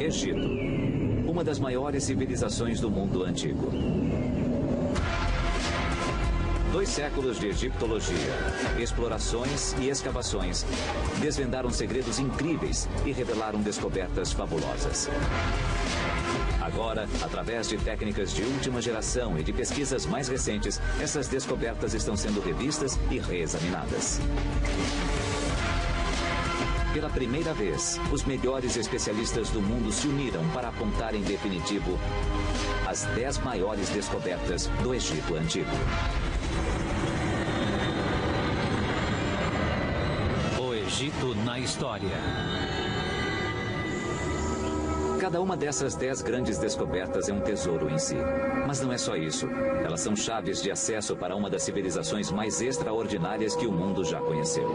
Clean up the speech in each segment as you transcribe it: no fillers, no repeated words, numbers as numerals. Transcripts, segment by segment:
Egito, uma das maiores civilizações do mundo antigo. 2 séculos de egiptologia, explorações e escavações desvendaram segredos incríveis e revelaram descobertas fabulosas. Agora, através de técnicas de última geração e de pesquisas mais recentes, essas descobertas estão sendo revistas e reexaminadas. Pela primeira vez, os melhores especialistas do mundo se uniram para apontar em definitivo as 10 maiores descobertas do Egito Antigo. O Egito na história. Cada uma dessas 10 grandes descobertas é um tesouro em si. Mas não é só isso. Elas são chaves de acesso para uma das civilizações mais extraordinárias que o mundo já conheceu.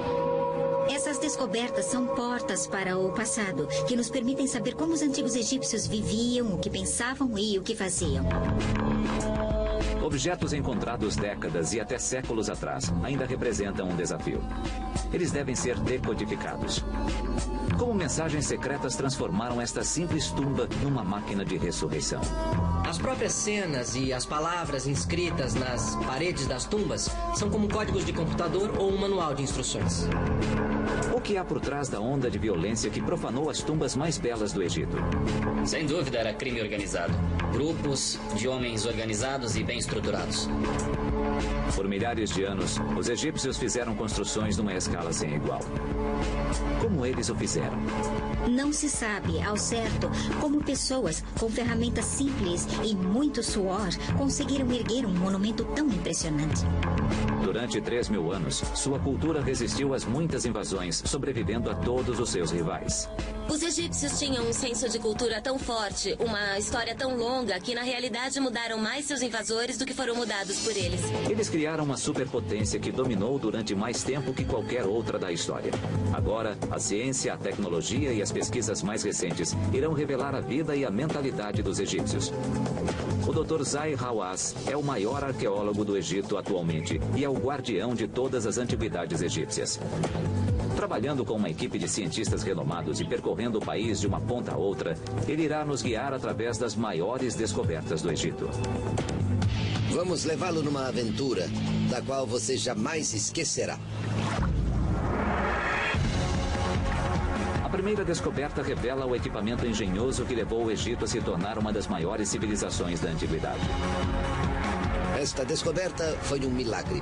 Essas descobertas são portas para o passado, que nos permitem saber como os antigos egípcios viviam, o que pensavam e o que faziam. Objetos encontrados décadas e até séculos atrás ainda representam um desafio. Eles devem ser decodificados. Como mensagens secretas transformaram esta simples tumba numa máquina de ressurreição. As próprias cenas e as palavras inscritas nas paredes das tumbas são como códigos de computador ou um manual de instruções. O que há por trás da onda de violência que profanou as tumbas mais belas do Egito? Sem dúvida era crime organizado. Grupos de homens organizados e bem estruturados. Por milhares de anos, os egípcios fizeram construções numa escala sem igual. Como eles o fizeram? Não se sabe, ao certo, como pessoas com ferramentas simples e muito suor conseguiram erguer um monumento tão impressionante. Durante 3.000 anos, sua cultura resistiu às muitas invasões, sobrevivendo a todos os seus rivais. Os egípcios tinham um senso de cultura tão forte, uma história tão longa, que na realidade mudaram mais seus invasores do que foram mudados por eles. Eles criaram uma superpotência que dominou durante mais tempo que qualquer outra da história. Agora, a ciência, a tecnologia e as pesquisas mais recentes irão revelar a vida e a mentalidade dos egípcios. O Dr. Zahi Hawass é o maior arqueólogo do Egito atualmente e é o guardião de todas as antiguidades egípcias. Trabalhando com uma equipe de cientistas renomados e percorrendo o país de uma ponta a outra, ele irá nos guiar através das maiores descobertas do Egito. Vamos levá-lo numa aventura da qual você jamais esquecerá. A primeira descoberta revela o equipamento engenhoso que levou o Egito a se tornar uma das maiores civilizações da antiguidade. Esta descoberta foi um milagre.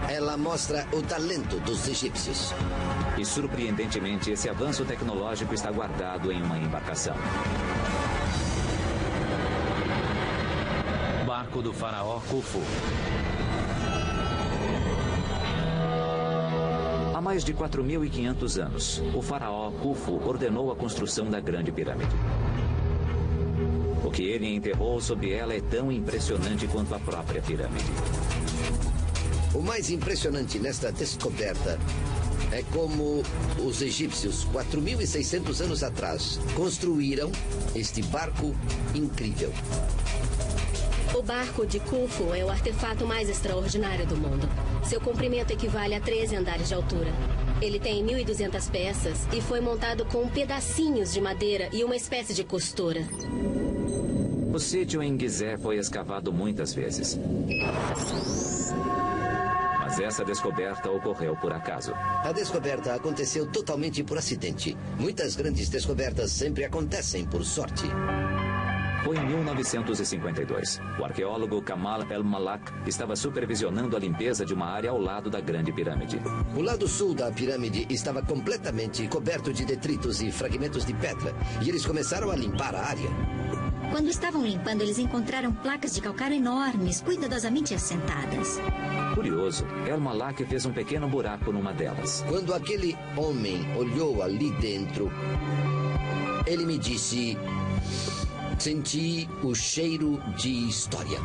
Ela mostra o talento dos egípcios. E, surpreendentemente, esse avanço tecnológico está guardado em uma embarcação. Barco do faraó Khufu. Há mais de 4.500 anos, o faraó Khufu ordenou a construção da Grande Pirâmide. O que ele enterrou sob ela é tão impressionante quanto a própria pirâmide. O mais impressionante nesta descoberta é como os egípcios, 4.600 anos atrás, construíram este barco incrível. O barco de Khufu é o artefato mais extraordinário do mundo. Seu comprimento equivale a 13 andares de altura. Ele tem 1.200 peças e foi montado com pedacinhos de madeira e uma espécie de costura. O sítio em Gizé foi escavado muitas vezes. Mas essa descoberta ocorreu por acaso. A descoberta aconteceu totalmente por acidente. Muitas grandes descobertas sempre acontecem por sorte. Foi em 1952. O arqueólogo Kamal El-Malak estava supervisionando a limpeza de uma área ao lado da Grande Pirâmide. O lado sul da pirâmide estava completamente coberto de detritos e fragmentos de pedra, e eles começaram a limpar a área. Quando estavam limpando, eles encontraram placas de calcário enormes, cuidadosamente assentadas. Curioso, El-Malak fez um pequeno buraco numa delas. Quando aquele homem olhou ali dentro, ele me disse: senti o cheiro de história.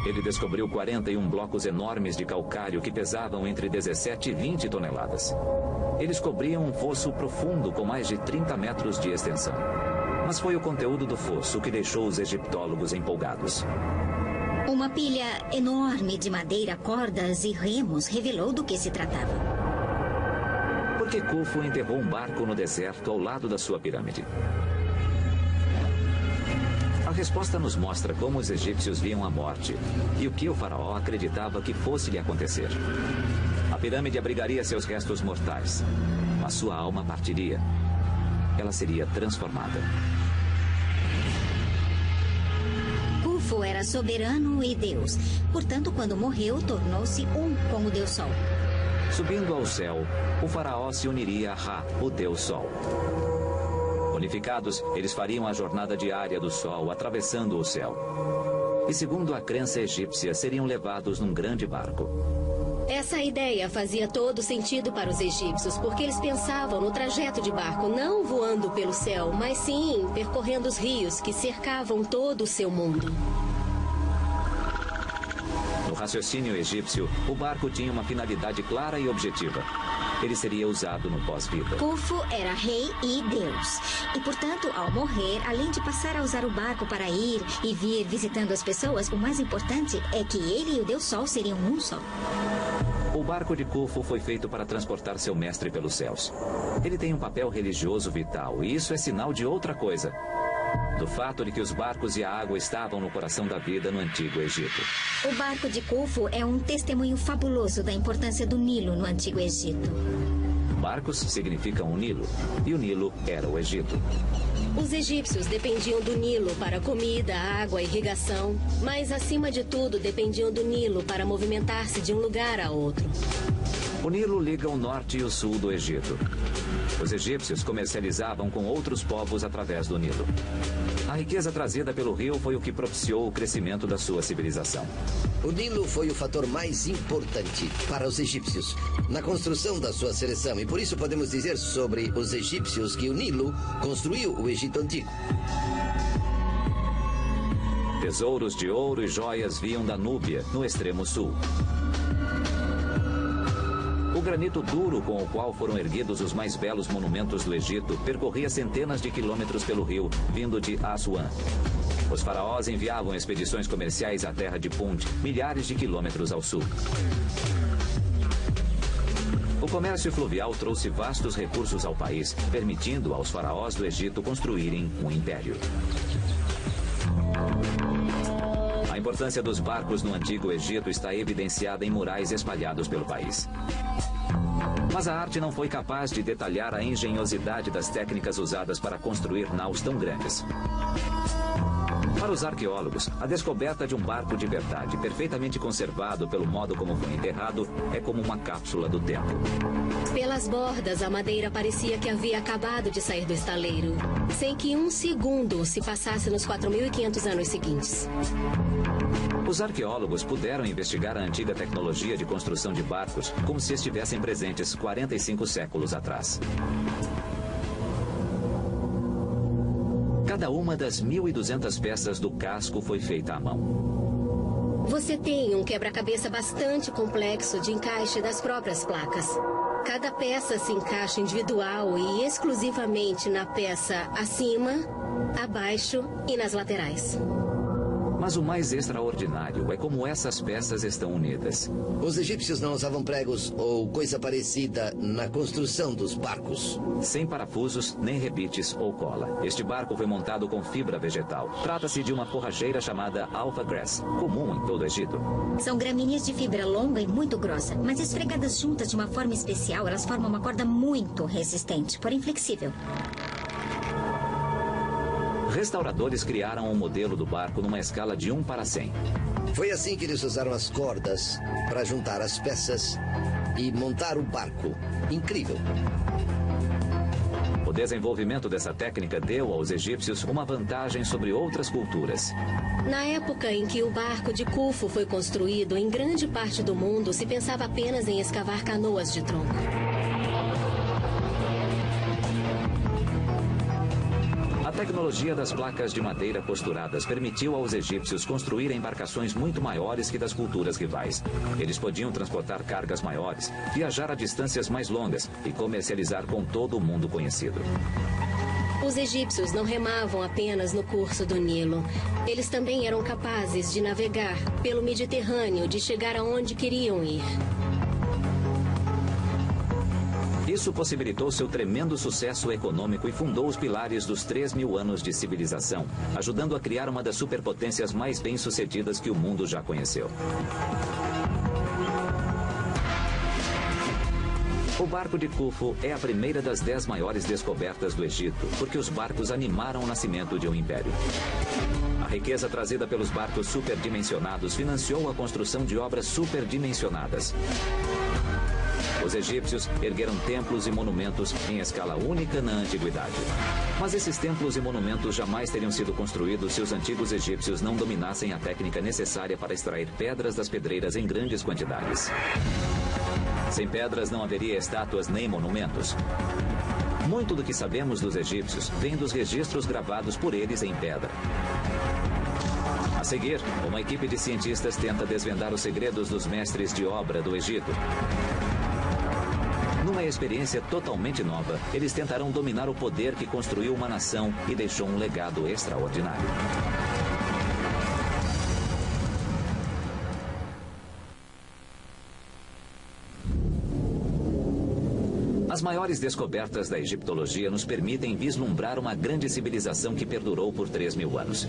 Ele descobriu 41 blocos enormes de calcário que pesavam entre 17 e 20 toneladas. Eles cobriam um fosso profundo com mais de 30 metros de extensão. Mas foi o conteúdo do fosso que deixou os egiptólogos empolgados. Uma pilha enorme de madeira, cordas e remos revelou do que se tratava. Por que Khufu enterrou um barco no deserto ao lado da sua pirâmide? resposta nos mostra como os egípcios viam a morte e o que o faraó acreditava que fosse lhe acontecer. A pirâmide abrigaria seus restos mortais, mas sua alma partiria. Ela seria transformada. Khufu era soberano e Deus. Portanto, quando morreu, tornou-se um com o Deus Sol. Subindo ao céu, o faraó se uniria a Ra, o Deus Sol. Unificados, eles fariam a jornada diária do Sol, atravessando o céu. E segundo a crença egípcia, seriam levados num grande barco. Essa ideia fazia todo sentido para os egípcios, porque eles pensavam no trajeto de barco, não voando pelo céu, mas sim percorrendo os rios que cercavam todo o seu mundo. No raciocínio egípcio, o barco tinha uma finalidade clara e objetiva. Ele seria usado no pós-vida. Khufu era rei e Deus. E, portanto, ao morrer, além de passar a usar o barco para ir e vir visitando as pessoas, o mais importante é que ele e o Deus Sol seriam um só. O barco de Khufu foi feito para transportar seu mestre pelos céus. Ele tem um papel religioso vital, e isso é sinal de outra coisa. Do fato de que os barcos e a água estavam no coração da vida no Antigo Egito. O barco de Khufu é um testemunho fabuloso da importância do Nilo no Antigo Egito. Barcos significam o Nilo, e o Nilo era o Egito. Os egípcios dependiam do Nilo para comida, água e irrigação, mas, acima de tudo, dependiam do Nilo para movimentar-se de um lugar a outro. O Nilo liga o norte e o sul do Egito. Os egípcios comercializavam com outros povos através do Nilo. A riqueza trazida pelo rio foi o que propiciou o crescimento da sua civilização. O Nilo foi o fator mais importante para os egípcios na construção da sua seleção, e por isso podemos dizer sobre os egípcios que o Nilo construiu o Egito Antigo. Tesouros de ouro e joias vinham da Núbia, no extremo sul. O granito duro com o qual foram erguidos os mais belos monumentos do Egito percorria centenas de quilômetros pelo rio, vindo de Assuan. Os faraós enviavam expedições comerciais à terra de Punt, milhares de quilômetros ao sul. O comércio fluvial trouxe vastos recursos ao país, permitindo aos faraós do Egito construírem um império. A importância dos barcos no Antigo Egito está evidenciada em murais espalhados pelo país. Mas a arte não foi capaz de detalhar a engenhosidade das técnicas usadas para construir naus tão grandes. Para os arqueólogos, a descoberta de um barco de verdade, perfeitamente conservado pelo modo como foi enterrado, é como uma cápsula do tempo. Pelas bordas, a madeira parecia que havia acabado de sair do estaleiro, sem que um segundo se passasse nos 4.500 anos seguintes. Os arqueólogos puderam investigar a antiga tecnologia de construção de barcos como se estivessem presentes 45 séculos atrás. Cada uma das 1.200 peças do casco foi feita à mão. Você tem um quebra-cabeça bastante complexo de encaixe das próprias placas. Cada peça se encaixa individual e exclusivamente na peça acima, abaixo e nas laterais. Mas o mais extraordinário é como essas peças estão unidas. Os egípcios não usavam pregos ou coisa parecida na construção dos barcos. Sem parafusos, nem rebites ou cola. Este barco foi montado com fibra vegetal. Trata-se de uma forrageira chamada alpha grass, comum em todo o Egito. São gramíneas de fibra longa e muito grossa, mas esfregadas juntas de uma forma especial, elas formam uma corda muito resistente, porém flexível. Restauradores criaram um modelo do barco numa escala de 1 para 100. Foi assim que eles usaram as cordas para juntar as peças e montar o barco. Incrível. O desenvolvimento dessa técnica deu aos egípcios uma vantagem sobre outras culturas. Na época em que o barco de Khufu foi construído, em grande parte do mundo se pensava apenas em escavar canoas de tronco. A tecnologia das placas de madeira costuradas permitiu aos egípcios construir embarcações muito maiores que das culturas rivais. Eles podiam transportar cargas maiores, viajar a distâncias mais longas e comercializar com todo o mundo conhecido. Os egípcios não remavam apenas no curso do Nilo. Eles também eram capazes de navegar pelo Mediterrâneo, de chegar aonde queriam ir. Isso possibilitou seu tremendo sucesso econômico e fundou os pilares dos 3.000 anos de civilização, ajudando a criar uma das superpotências mais bem-sucedidas que o mundo já conheceu. O barco de Khufu é a primeira das 10 maiores descobertas do Egito, porque os barcos animaram o nascimento de um império. A riqueza trazida pelos barcos superdimensionados financiou a construção de obras superdimensionadas. Os egípcios ergueram templos e monumentos em escala única na antiguidade. Mas esses templos e monumentos jamais teriam sido construídos se os antigos egípcios não dominassem a técnica necessária para extrair pedras das pedreiras em grandes quantidades. Sem pedras não haveria estátuas nem monumentos. Muito do que sabemos dos egípcios vem dos registros gravados por eles em pedra. A seguir, uma equipe de cientistas tenta desvendar os segredos dos mestres de obra do Egito. Numa experiência totalmente nova, eles tentarão dominar o poder que construiu uma nação e deixou um legado extraordinário. As maiores descobertas da egiptologia nos permitem vislumbrar uma grande civilização que perdurou por 3.000 anos.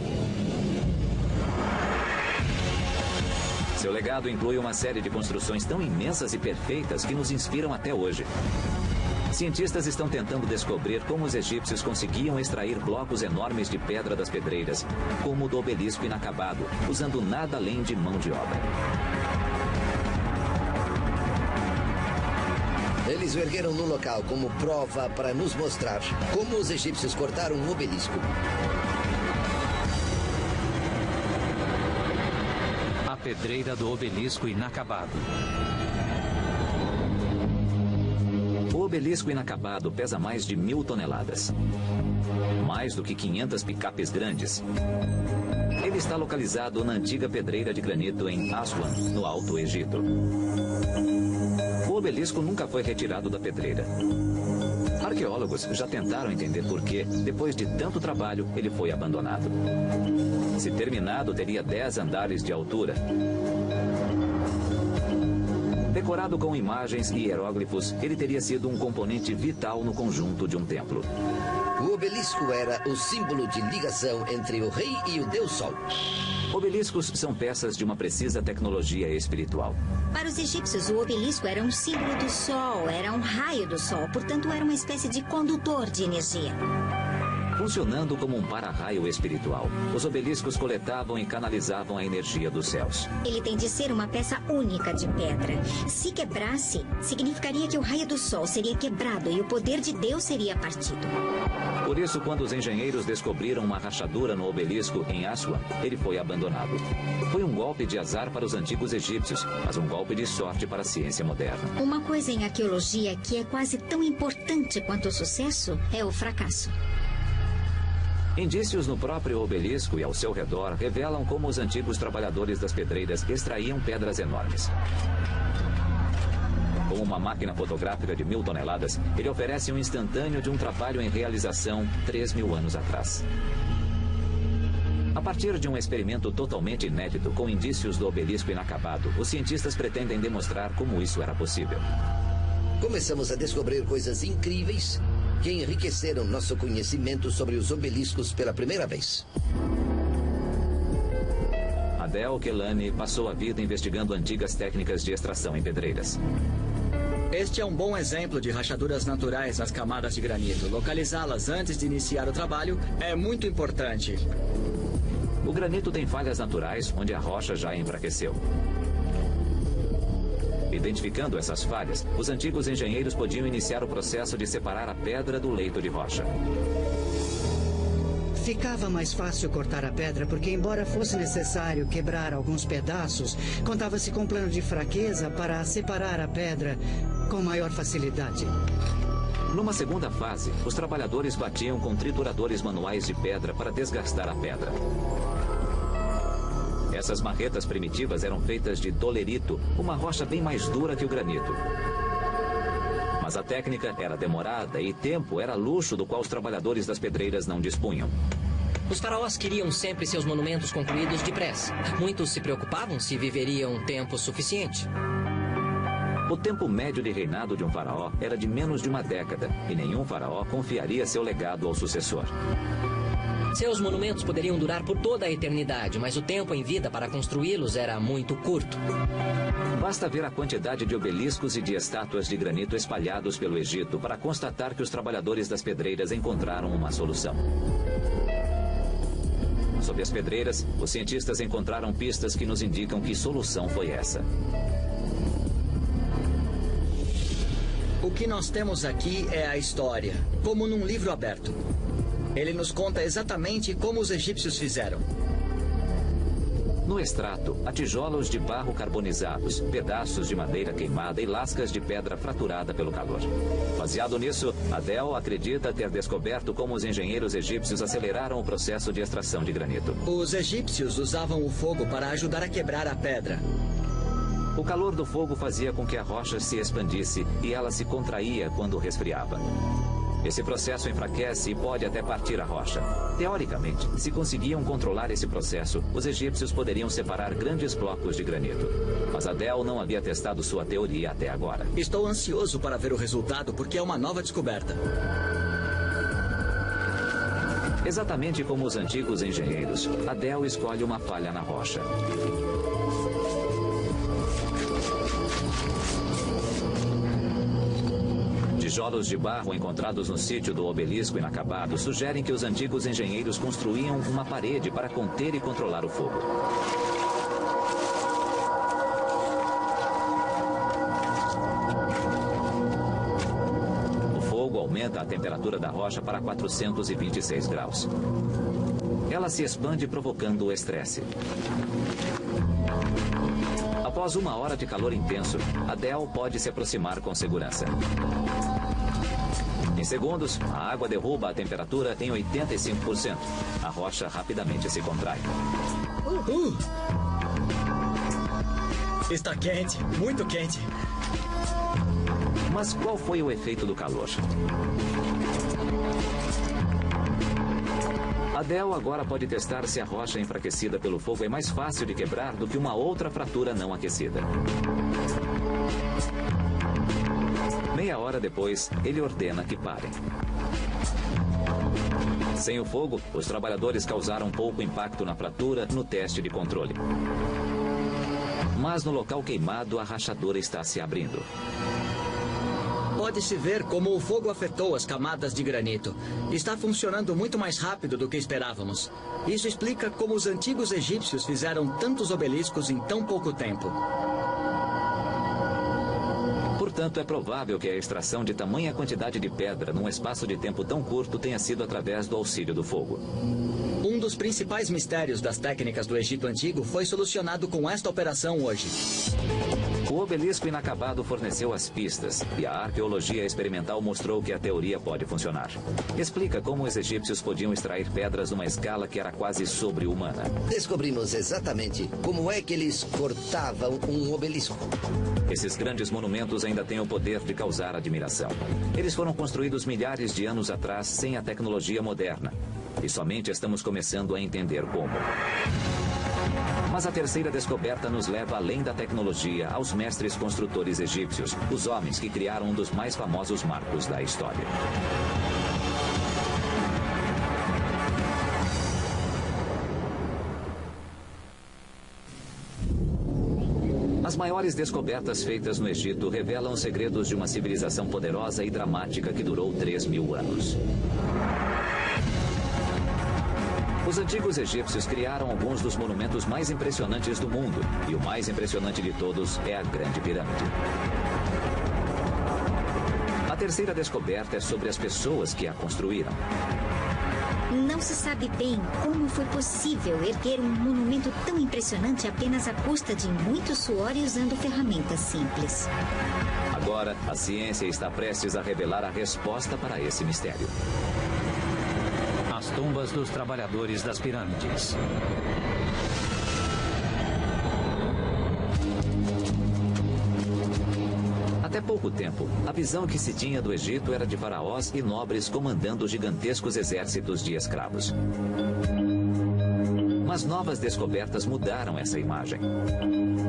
Seu legado inclui uma série de construções tão imensas e perfeitas que nos inspiram até hoje. Cientistas estão tentando descobrir como os egípcios conseguiam extrair blocos enormes de pedra das pedreiras, como o do obelisco inacabado, usando nada além de mão de obra. Eles o ergueram no local como prova para nos mostrar como os egípcios cortaram um obelisco. A pedreira do obelisco inacabado. O obelisco inacabado pesa mais de 1.000 toneladas. Mais do que 500 picapes grandes. Ele está localizado na antiga pedreira de granito em Aswan, no Alto Egito. O obelisco nunca foi retirado da pedreira. Arqueólogos já tentaram entender por que, depois de tanto trabalho, ele foi abandonado. Se terminado, teria 10 andares de altura. Decorado com imagens e hieróglifos, ele teria sido um componente vital no conjunto de um templo. O obelisco era o símbolo de ligação entre o rei e o Deus Sol. Obeliscos são peças de uma precisa tecnologia espiritual. Para os egípcios, o obelisco era um símbolo do sol, era um raio do sol, portanto era uma espécie de condutor de energia. Funcionando como um para-raio espiritual, os obeliscos coletavam e canalizavam a energia dos céus. Ele tem de ser uma peça única de pedra. Se quebrasse, significaria que o raio do sol seria quebrado e o poder de Deus seria partido. Por isso, quando os engenheiros descobriram uma rachadura no obelisco em Aswan, ele foi abandonado. Foi um golpe de azar para os antigos egípcios, mas um golpe de sorte para a ciência moderna. Uma coisa em arqueologia que é quase tão importante quanto o sucesso é o fracasso. Indícios no próprio obelisco e ao seu redor revelam como os antigos trabalhadores das pedreiras extraíam pedras enormes. Com uma máquina fotográfica de 1.000 toneladas, ele oferece um instantâneo de um trabalho em realização 3.000 anos atrás. A partir de um experimento totalmente inédito com indícios do obelisco inacabado, os cientistas pretendem demonstrar como isso era possível. Começamos a descobrir coisas incríveis que enriqueceram nosso conhecimento sobre os obeliscos pela primeira vez. Adel Kelani passou a vida investigando antigas técnicas de extração em pedreiras. Este é um bom exemplo de rachaduras naturais nas camadas de granito. Localizá-las antes de iniciar o trabalho é muito importante. O granito tem falhas naturais onde a rocha já enfraqueceu. Identificando essas falhas, os antigos engenheiros podiam iniciar o processo de separar a pedra do leito de rocha. Ficava mais fácil cortar a pedra porque, embora fosse necessário quebrar alguns pedaços, contava-se com um plano de fraqueza para separar a pedra com maior facilidade. Numa segunda fase, os trabalhadores batiam com trituradores manuais de pedra para desgastar a pedra. Essas marretas primitivas eram feitas de dolerito, uma rocha bem mais dura que o granito. Mas a técnica era demorada e tempo era luxo do qual os trabalhadores das pedreiras não dispunham. Os faraós queriam sempre seus monumentos concluídos depressa. Muitos se preocupavam se viveriam tempo suficiente. O tempo médio de reinado de um faraó era de menos de uma década, e nenhum faraó confiaria seu legado ao sucessor. Seus monumentos poderiam durar por toda a eternidade, mas o tempo em vida para construí-los era muito curto. Basta ver a quantidade de obeliscos e de estátuas de granito espalhados pelo Egito para constatar que os trabalhadores das pedreiras encontraram uma solução. Sob as pedreiras, os cientistas encontraram pistas que nos indicam que solução foi essa. O que nós temos aqui é a história, como num livro aberto. Ele nos conta exatamente como os egípcios fizeram. No extrato, há tijolos de barro carbonizados, pedaços de madeira queimada e lascas de pedra fraturada pelo calor. Baseado nisso, Adel acredita ter descoberto como os engenheiros egípcios aceleraram o processo de extração de granito. Os egípcios usavam o fogo para ajudar a quebrar a pedra. O calor do fogo fazia com que a rocha se expandisse e ela se contraía quando resfriava. Esse processo enfraquece e pode até partir a rocha. Teoricamente, se conseguiam controlar esse processo, os egípcios poderiam separar grandes blocos de granito. Mas Adel não havia testado sua teoria até agora. Estou ansioso para ver o resultado porque é uma nova descoberta. Exatamente como os antigos engenheiros, Adel escolhe uma falha na rocha. Tijolos de barro encontrados no sítio do obelisco inacabado sugerem que os antigos engenheiros construíam uma parede para conter e controlar o fogo. O fogo aumenta a temperatura da rocha para 426 graus. Ela se expande provocando o estresse. Após 1 hora de calor intenso, Adel pode se aproximar com segurança. Em segundos, a água derruba a temperatura em 85%. A rocha rapidamente se contrai. Está quente, muito quente. Mas qual foi o efeito do calor? Adel agora pode testar se a rocha enfraquecida pelo fogo é mais fácil de quebrar do que uma outra fratura não aquecida. Meia hora depois, ele ordena que parem. Sem o fogo, os trabalhadores causaram pouco impacto na fratura no teste de controle. Mas no local queimado, a rachadura está se abrindo. Pode-se ver como o fogo afetou as camadas de granito. Está funcionando muito mais rápido do que esperávamos. Isso explica como os antigos egípcios fizeram tantos obeliscos em tão pouco tempo. Portanto, é provável que a extração de tamanha quantidade de pedra num espaço de tempo tão curto tenha sido através do auxílio do fogo. Um dos principais mistérios das técnicas do Egito Antigo foi solucionado com esta operação hoje. O obelisco inacabado forneceu as pistas e a arqueologia experimental mostrou que a teoria pode funcionar. Explica como os egípcios podiam extrair pedras numa escala que era quase sobre-humana. Descobrimos exatamente como é que eles cortavam um obelisco. Esses grandes monumentos ainda têm o poder de causar admiração. Eles foram construídos milhares de anos atrás sem a tecnologia moderna. E somente estamos começando a entender como. Mas a terceira descoberta nos leva além da tecnologia aos mestres construtores egípcios, os homens que criaram um dos mais famosos marcos da história. As maiores descobertas feitas no Egito revelam os segredos de uma civilização poderosa e dramática que durou 3.000 anos. Os antigos egípcios criaram alguns dos monumentos mais impressionantes do mundo, e o mais impressionante de todos é a Grande Pirâmide. A terceira descoberta é sobre as pessoas que a construíram. Não se sabe bem como foi possível erguer um monumento tão impressionante apenas à custa de muito suor e usando ferramentas simples. Agora, a ciência está prestes a revelar a resposta para esse mistério. As tumbas dos trabalhadores das pirâmides. Até pouco tempo, a visão que se tinha do Egito era de faraós e nobres comandando gigantescos exércitos de escravos. Mas novas descobertas mudaram essa imagem.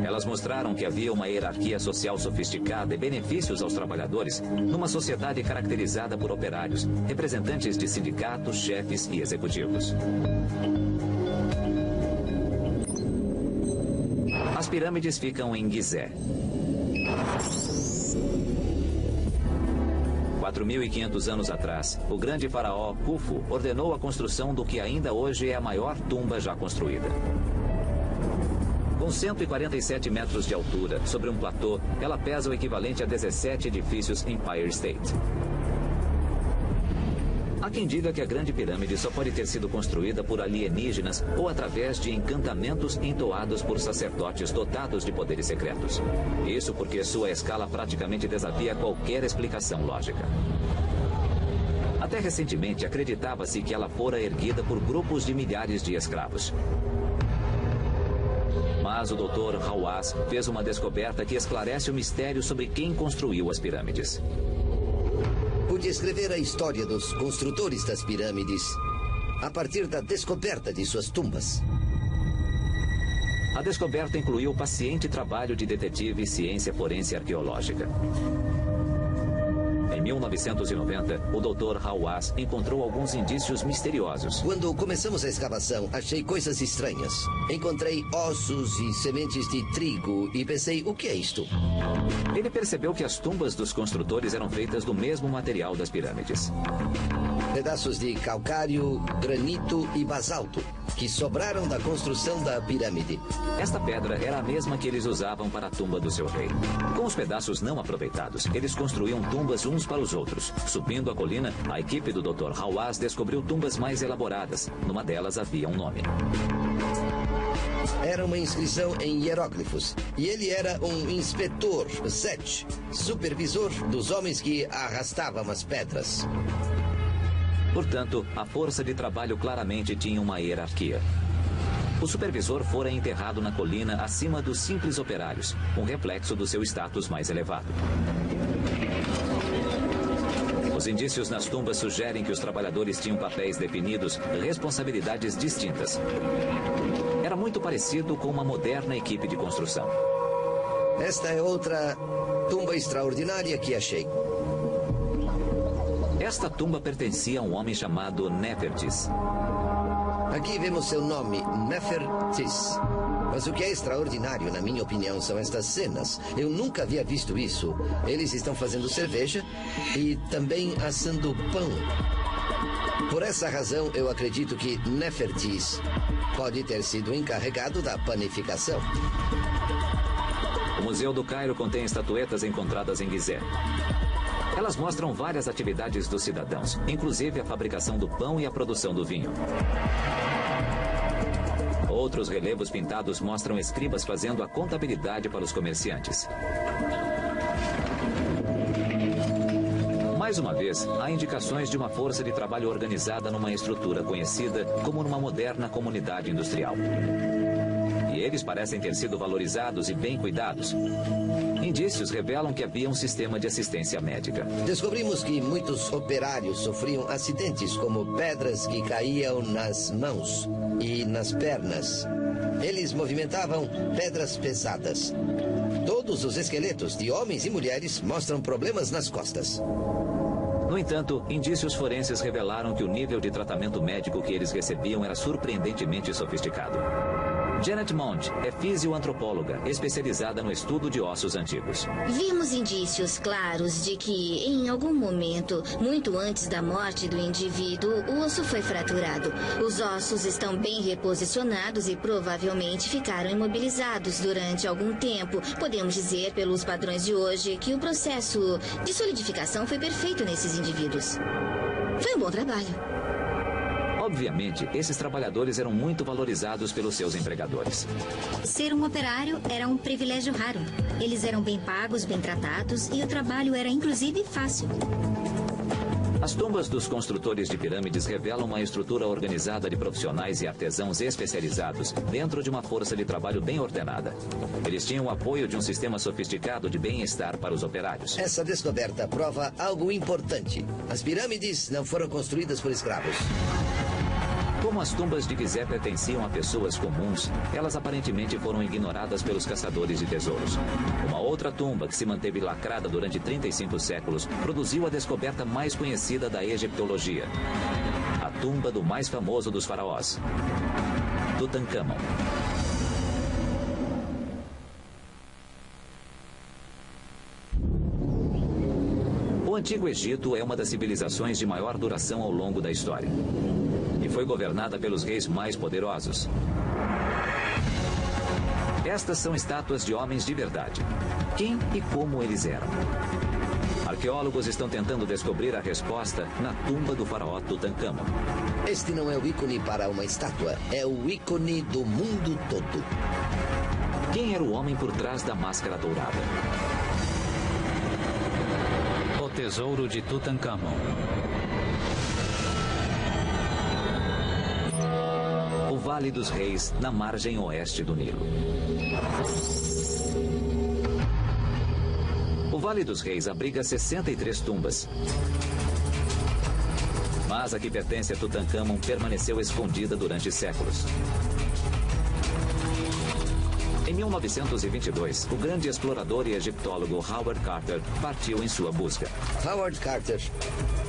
Elas mostraram que havia uma hierarquia social sofisticada e benefícios aos trabalhadores numa sociedade caracterizada por operários, representantes de sindicatos, chefes e executivos. As pirâmides ficam em Gizé. 4.500 anos atrás, o grande faraó Khufu ordenou a construção do que ainda hoje é a maior tumba já construída. Com 147 metros de altura, sobre um platô, ela pesa o equivalente a 17 edifícios Empire State. Há quem diga que a Grande Pirâmide só pode ter sido construída por alienígenas ou através de encantamentos entoados por sacerdotes dotados de poderes secretos. Isso porque sua escala praticamente desafia qualquer explicação lógica. Até recentemente, acreditava-se que ela fora erguida por grupos de milhares de escravos. Mas o Dr. Hawass fez uma descoberta que esclarece o mistério sobre quem construiu as pirâmides. Pude escrever a história dos construtores das pirâmides a partir da descoberta de suas tumbas. A descoberta incluiu paciente trabalho de detetive e ciência forense arqueológica. Em 1990, o Dr. Hawass encontrou alguns indícios misteriosos. Quando começamos a escavação, achei coisas estranhas. Encontrei ossos e sementes de trigo e pensei, o que é isto? Ele percebeu que as tumbas dos construtores eram feitas do mesmo material das pirâmides. Pedaços de calcário, granito e basalto, que sobraram da construção da pirâmide. Esta pedra era a mesma que eles usavam para a tumba do seu rei. Com os pedaços não aproveitados, eles construíam tumbas uns para os outros. Subindo a colina, a equipe do Dr. Hawass descobriu tumbas mais elaboradas. Numa delas havia um nome. Era uma inscrição em hieróglifos. E ele era um inspetor, Set, supervisor dos homens que arrastavam as pedras. Portanto, a força de trabalho claramente tinha uma hierarquia. O supervisor fora enterrado na colina acima dos simples operários, um reflexo do seu status mais elevado. Os indícios nas tumbas sugerem que os trabalhadores tinham papéis definidos, responsabilidades distintas. Era muito parecido com uma moderna equipe de construção. Esta é outra tumba extraordinária que achei. Esta tumba pertencia a um homem chamado Nefertis. Aqui vemos seu nome, Nefertis. Mas o que é extraordinário, na minha opinião, são estas cenas. Eu nunca havia visto isso. Eles estão fazendo cerveja e também assando pão. Por essa razão, eu acredito que Nefertis pode ter sido encarregado da panificação. O Museu do Cairo contém estatuetas encontradas em Gizé. Elas mostram várias atividades dos cidadãos, inclusive a fabricação do pão e a produção do vinho. Outros relevos pintados mostram escribas fazendo a contabilidade para os comerciantes. Mais uma vez, há indicações de uma força de trabalho organizada numa estrutura conhecida como numa moderna comunidade industrial. E eles parecem ter sido valorizados e bem cuidados. Indícios revelam que havia um sistema de assistência médica. Descobrimos que muitos operários sofriam acidentes, como pedras que caíam nas mãos e nas pernas. Eles movimentavam pedras pesadas. Todos os esqueletos de homens e mulheres mostram problemas nas costas. No entanto, indícios forenses revelaram que o nível de tratamento médico que eles recebiam era surpreendentemente sofisticado. Janet Mond é fisioantropóloga, especializada no estudo de ossos antigos. Vimos indícios claros de que, em algum momento, muito antes da morte do indivíduo, o osso foi fraturado. Os ossos estão bem reposicionados e provavelmente ficaram imobilizados durante algum tempo. Podemos dizer, pelos padrões de hoje, que o processo de solidificação foi perfeito nesses indivíduos. Foi um bom trabalho. Obviamente, esses trabalhadores eram muito valorizados pelos seus empregadores. Ser um operário era um privilégio raro. Eles eram bem pagos, bem tratados e o trabalho era, inclusive, fácil. As tumbas dos construtores de pirâmides revelam uma estrutura organizada de profissionais e artesãos especializados dentro de uma força de trabalho bem ordenada. Eles tinham o apoio de um sistema sofisticado de bem-estar para os operários. Essa descoberta prova algo importante. As pirâmides não foram construídas por escravos. Como as tumbas de Gizé pertenciam a pessoas comuns, elas aparentemente foram ignoradas pelos caçadores de tesouros. Uma outra tumba, que se manteve lacrada durante 35 séculos, produziu a descoberta mais conhecida da egiptologia: a tumba do mais famoso dos faraós, Tutancâmon. O Antigo Egito é uma das civilizações de maior duração ao longo da história. E foi governada pelos reis mais poderosos. Estas são estátuas de homens de verdade. Quem e como eles eram? Arqueólogos estão tentando descobrir a resposta na tumba do faraó Tutancâmon. Este não é o ícone para uma estátua, é o ícone do mundo todo. Quem era o homem por trás da máscara dourada? O tesouro de Tutancâmon. O Vale dos Reis, na margem oeste do Nilo. O Vale dos Reis abriga 63 tumbas. Mas a que pertence a Tutancâmon permaneceu escondida durante séculos. Em 1922, o grande explorador e egiptólogo Howard Carter partiu em sua busca. Howard Carter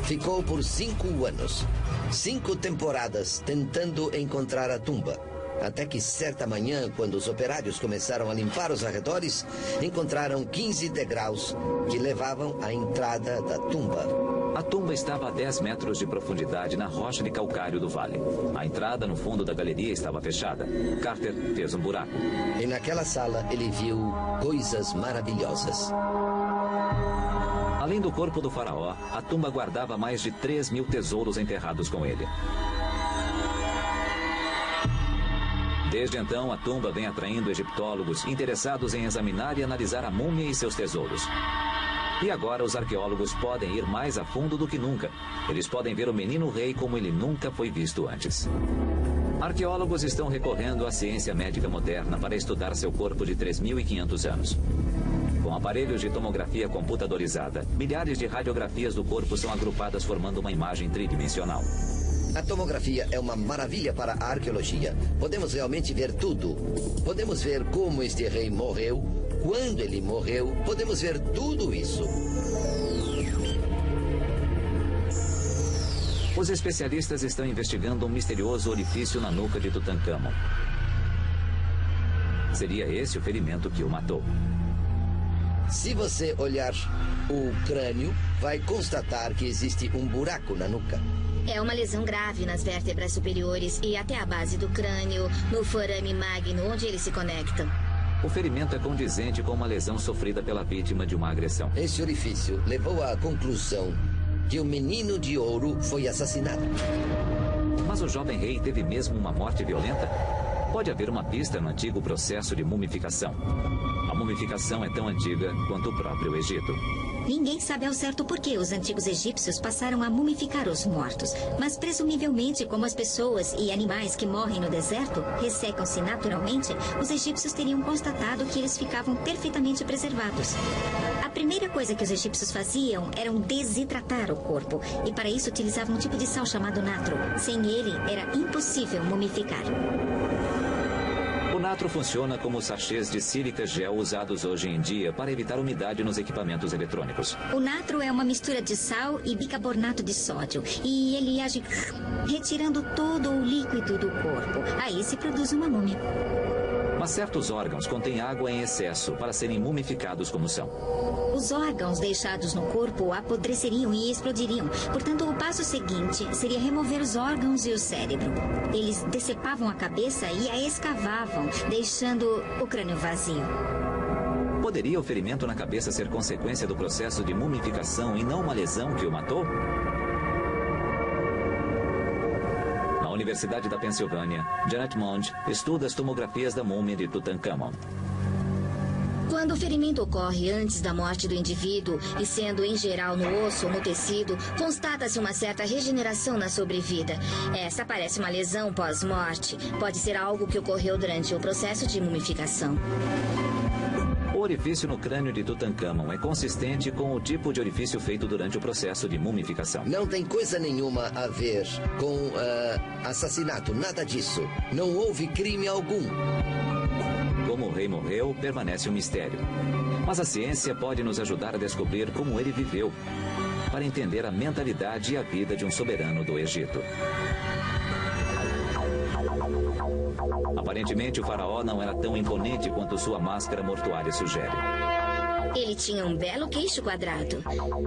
ficou por 5 anos, 5 temporadas, tentando encontrar a tumba. Até que certa manhã, quando os operários começaram a limpar os arredores, encontraram 15 degraus que levavam à entrada da tumba. A tumba estava a 10 metros de profundidade na rocha de calcário do vale. A entrada no fundo da galeria estava fechada. Carter fez um buraco. E naquela sala ele viu coisas maravilhosas. Além do corpo do faraó, a tumba guardava mais de 3.000 tesouros enterrados com ele. Desde então, a tumba vem atraindo egiptólogos interessados em examinar e analisar a múmia e seus tesouros. E agora os arqueólogos podem ir mais a fundo do que nunca. Eles podem ver o menino rei como ele nunca foi visto antes. Arqueólogos estão recorrendo à ciência médica moderna para estudar seu corpo de 3.500 anos. Com aparelhos de tomografia computadorizada, milhares de radiografias do corpo são agrupadas formando uma imagem tridimensional. A tomografia é uma maravilha para a arqueologia. Podemos realmente ver tudo. Podemos ver como este rei morreu, quando ele morreu. Podemos ver tudo isso. Os especialistas estão investigando um misterioso orifício na nuca de Tutancâmon. Seria esse o ferimento que o matou. Se você olhar o crânio, vai constatar que existe um buraco na nuca. É uma lesão grave nas vértebras superiores e até a base do crânio, no forame magno, onde eles se conectam. O ferimento é condizente com uma lesão sofrida pela vítima de uma agressão. Esse orifício levou à conclusão que o menino de ouro foi assassinado. Mas o jovem rei teve mesmo uma morte violenta? Pode haver uma pista no antigo processo de mumificação. A mumificação é tão antiga quanto o próprio Egito. Ninguém sabe ao certo por que os antigos egípcios passaram a mumificar os mortos. Mas presumivelmente, como as pessoas e animais que morrem no deserto ressecam-se naturalmente, os egípcios teriam constatado que eles ficavam perfeitamente preservados. A primeira coisa que os egípcios faziam era desidratar o corpo. E para isso utilizavam um tipo de sal chamado natro. Sem ele, era impossível mumificar. O natro funciona como os sachês de sílica gel usados hoje em dia para evitar umidade nos equipamentos eletrônicos. O natro é uma mistura de sal e bicarbonato de sódio. E ele age retirando todo o líquido do corpo. Aí se produz uma múmia. Mas certos órgãos contêm água em excesso para serem mumificados como são. Os órgãos deixados no corpo apodreceriam e explodiriam. Portanto, o passo seguinte seria remover os órgãos e o cérebro. Eles decepavam a cabeça e a escavavam, deixando o crânio vazio. Poderia o ferimento na cabeça ser consequência do processo de mumificação e não uma lesão que o matou? Na Universidade da Pensilvânia, Janet Mond estuda as tomografias da múmia de Tutancâmon. Quando o ferimento ocorre antes da morte do indivíduo, e sendo em geral no osso ou no tecido, constata-se uma certa regeneração na sobrevida. Essa parece uma lesão pós-morte. Pode ser algo que ocorreu durante o processo de mumificação. O orifício no crânio de Tutancâmon é consistente com o tipo de orifício feito durante o processo de mumificação. Não tem coisa nenhuma a ver com assassinato, nada disso. Não houve crime algum. Como o rei morreu, permanece um mistério. Mas a ciência pode nos ajudar a descobrir como ele viveu, para entender a mentalidade e a vida de um soberano do Egito. Aparentemente, o faraó não era tão imponente quanto sua máscara mortuária sugere. Ele tinha um belo queixo quadrado.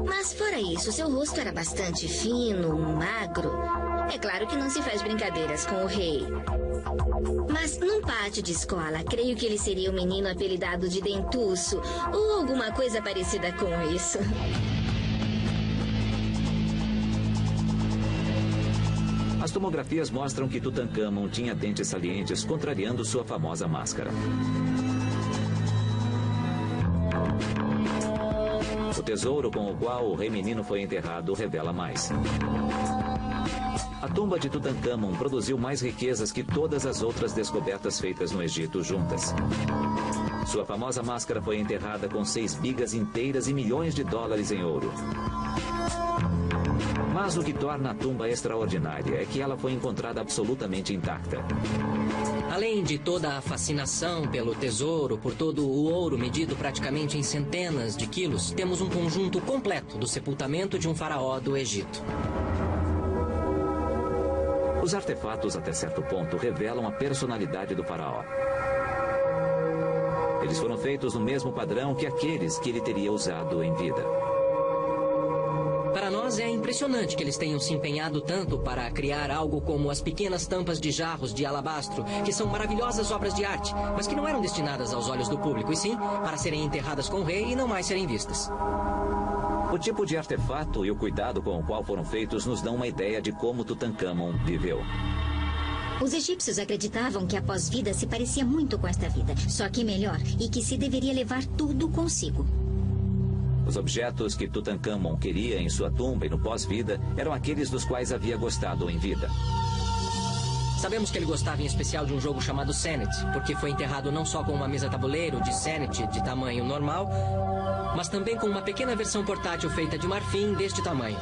Mas fora isso, seu rosto era bastante fino, magro. É claro que não se faz brincadeiras com o rei. Mas num pátio de escola, creio que ele seria um menino apelidado de Dentuço, ou alguma coisa parecida com isso. As tomografias mostram que Tutancâmon tinha dentes salientes, contrariando sua famosa máscara. O tesouro com o qual o rei menino foi enterrado revela mais. A tumba de Tutancâmon produziu mais riquezas que todas as outras descobertas feitas no Egito juntas. Sua famosa máscara foi enterrada com 6 bigas inteiras e milhões de dólares em ouro. Mas o que torna a tumba extraordinária é que ela foi encontrada absolutamente intacta. Além de toda a fascinação pelo tesouro, por todo o ouro medido praticamente em centenas de quilos, temos um conjunto completo do sepultamento de um faraó do Egito. Os artefatos, até certo ponto, revelam a personalidade do faraó. Eles foram feitos no mesmo padrão que aqueles que ele teria usado em vida. Para nós é impressionante que eles tenham se empenhado tanto para criar algo como as pequenas tampas de jarros de alabastro, que são maravilhosas obras de arte, mas que não eram destinadas aos olhos do público, e sim para serem enterradas com o rei e não mais serem vistas. O tipo de artefato e o cuidado com o qual foram feitos nos dão uma ideia de como Tutancâmon viveu. Os egípcios acreditavam que a pós-vida se parecia muito com esta vida, só que melhor, e que se deveria levar tudo consigo. Os objetos que Tutancâmon queria em sua tumba e no pós-vida eram aqueles dos quais havia gostado em vida. Sabemos que ele gostava em especial de um jogo chamado Senet, porque foi enterrado não só com uma mesa-tabuleiro de Senet de tamanho normal, mas também com uma pequena versão portátil feita de marfim deste tamanho.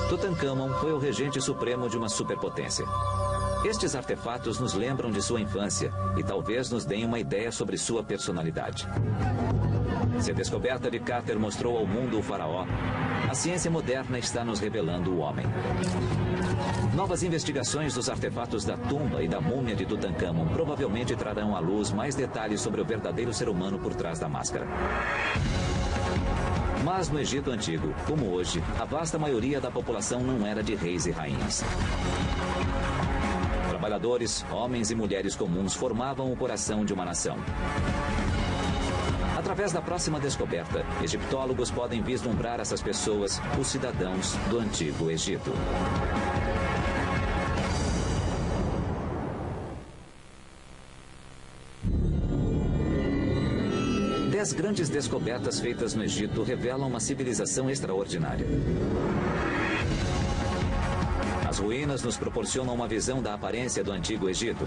Tutancâmon foi o regente supremo de uma superpotência. Estes artefatos nos lembram de sua infância e talvez nos deem uma ideia sobre sua personalidade. Se a descoberta de Carter mostrou ao mundo o faraó, a ciência moderna está nos revelando o homem. Novas investigações dos artefatos da tumba e da múmia de Tutancâmon provavelmente trarão à luz mais detalhes sobre o verdadeiro ser humano por trás da máscara. Mas no Egito Antigo, como hoje, a vasta maioria da população não era de reis e rainhas. Trabalhadores, homens e mulheres comuns formavam o coração de uma nação. Através da próxima descoberta, egiptólogos podem vislumbrar essas pessoas, os cidadãos do Antigo Egito. As grandes descobertas feitas no Egito revelam uma civilização extraordinária. As ruínas nos proporcionam uma visão da aparência do Antigo Egito.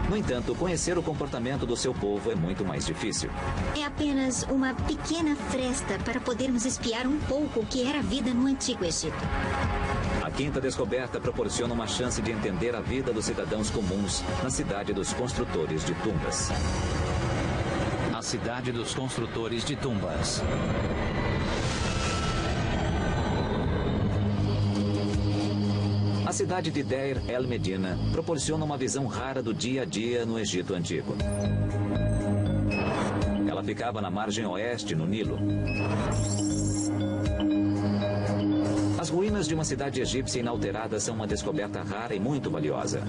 No entanto, conhecer o comportamento do seu povo é muito mais difícil. É apenas uma pequena fresta para podermos espiar um pouco o que era a vida no Antigo Egito. A quinta descoberta proporciona uma chance de entender a vida dos cidadãos comuns na cidade dos construtores de tumbas. A cidade dos construtores de tumbas. A cidade de Deir el-Medina proporciona uma visão rara do dia a dia no Egito Antigo. Ela ficava na margem oeste, no Nilo. As ruínas de uma cidade egípcia inalterada são uma descoberta rara e muito valiosa.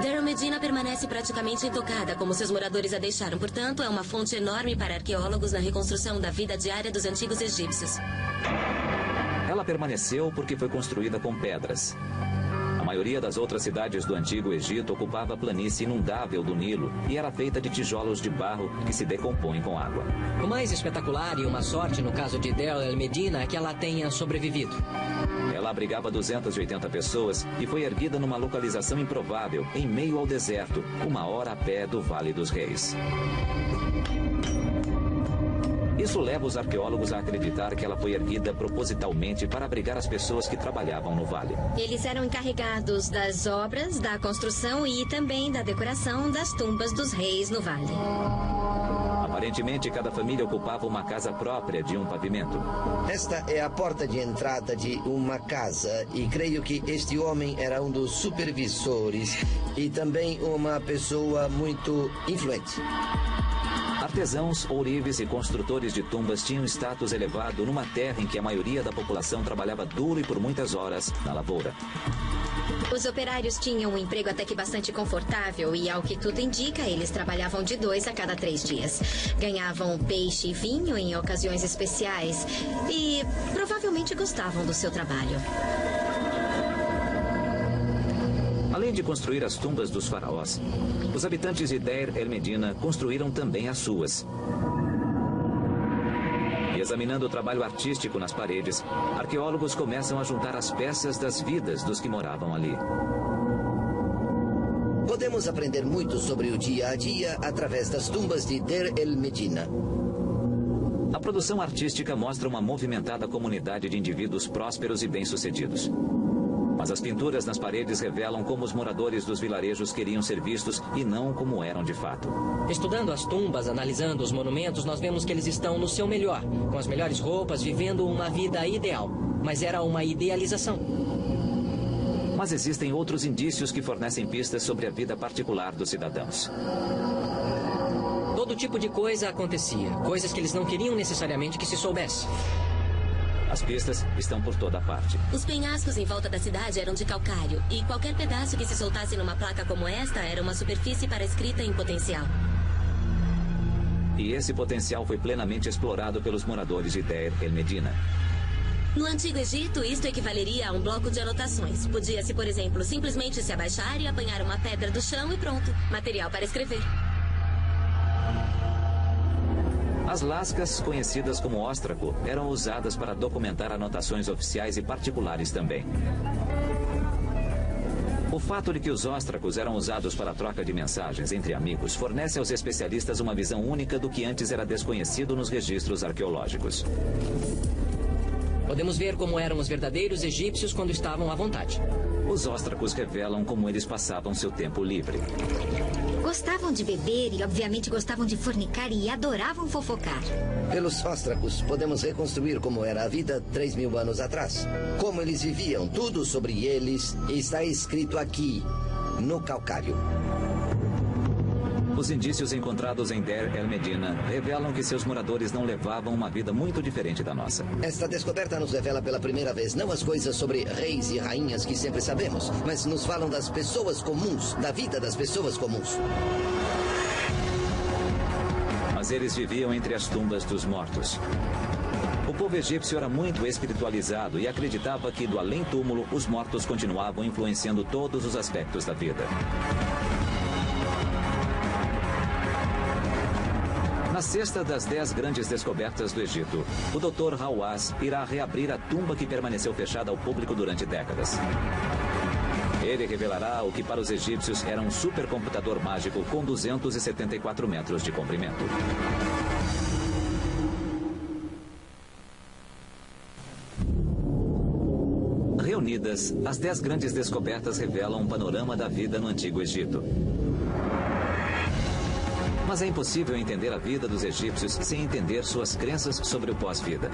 Deir el-Medina permanece praticamente intocada, como seus moradores a deixaram. Portanto, é uma fonte enorme para arqueólogos na reconstrução da vida diária dos antigos egípcios. Ela permaneceu porque foi construída com pedras. A maioria das outras cidades do Antigo Egito ocupava a planície inundável do Nilo e era feita de tijolos de barro que se decompõem com água. O mais espetacular e uma sorte no caso de Deir el-Medina é que ela tenha sobrevivido. Ela abrigava 280 pessoas e foi erguida numa localização improvável, em meio ao deserto, 1 hora a pé do Vale dos Reis. Isso leva os arqueólogos a acreditar que ela foi erguida propositalmente para abrigar as pessoas que trabalhavam no vale. Eles eram encarregados das obras, da construção e também da decoração das tumbas dos reis no vale. Aparentemente, cada família ocupava uma casa própria de um pavimento. Esta é a porta de entrada de uma casa e creio que este homem era um dos supervisores e também uma pessoa muito influente. Artesãos, ourives e construtores de tumbas tinham status elevado numa terra em que a maioria da população trabalhava duro e por muitas horas na lavoura. Os operários tinham um emprego até que bastante confortável e, ao que tudo indica, eles trabalhavam de 2 a cada 3 dias. Ganhavam peixe e vinho em ocasiões especiais e provavelmente gostavam do seu trabalho. Além de construir as tumbas dos faraós, os habitantes de Deir el-Medina construíram também as suas. E examinando o trabalho artístico nas paredes, arqueólogos começam a juntar as peças das vidas dos que moravam ali. Podemos aprender muito sobre o dia a dia através das tumbas de Deir el-Medina. A produção artística mostra uma movimentada comunidade de indivíduos prósperos e bem-sucedidos. Mas as pinturas nas paredes revelam como os moradores dos vilarejos queriam ser vistos e não como eram de fato. Estudando as tumbas, analisando os monumentos, nós vemos que eles estão no seu melhor, com as melhores roupas, vivendo uma vida ideal. Mas era uma idealização. Mas existem outros indícios que fornecem pistas sobre a vida particular dos cidadãos. Todo tipo de coisa acontecia, coisas que eles não queriam necessariamente que se soubesse. As pistas estão por toda parte. Os penhascos em volta da cidade eram de calcário, e qualquer pedaço que se soltasse numa placa como esta era uma superfície para escrita em potencial. E esse potencial foi plenamente explorado pelos moradores de Deir el-Medina. No Antigo Egito, isto equivaleria a um bloco de anotações. Podia-se, por exemplo, simplesmente se abaixar e apanhar uma pedra do chão e pronto. Material para escrever. As lascas, conhecidas como óstraco, eram usadas para documentar anotações oficiais e particulares também. O fato de que os óstracos eram usados para a troca de mensagens entre amigos fornece aos especialistas uma visão única do que antes era desconhecido nos registros arqueológicos. Podemos ver como eram os verdadeiros egípcios quando estavam à vontade. Os óstracos revelam como eles passavam seu tempo livre. Gostavam de beber e, obviamente, gostavam de fornicar e adoravam fofocar. Pelos óstracos, podemos reconstruir como era a vida 3.000 anos atrás. Como eles viviam, tudo sobre eles está escrito aqui, no calcário. Os indícios encontrados em Deir el-Medina revelam que seus moradores não levavam uma vida muito diferente da nossa. Esta descoberta nos revela pela primeira vez não as coisas sobre reis e rainhas que sempre sabemos, mas nos falam das pessoas comuns, da vida das pessoas comuns. Mas eles viviam entre as tumbas dos mortos. O povo egípcio era muito espiritualizado e acreditava que do além-túmulo os mortos continuavam influenciando todos os aspectos da vida. Na sexta das 10 grandes descobertas do Egito, o Dr. Hawass irá reabrir a tumba que permaneceu fechada ao público durante décadas. Ele revelará o que para os egípcios era um supercomputador mágico com 274 metros de comprimento. Reunidas, as 10 grandes descobertas revelam um panorama da vida no Antigo Egito. Mas é impossível entender a vida dos egípcios sem entender suas crenças sobre o pós-vida.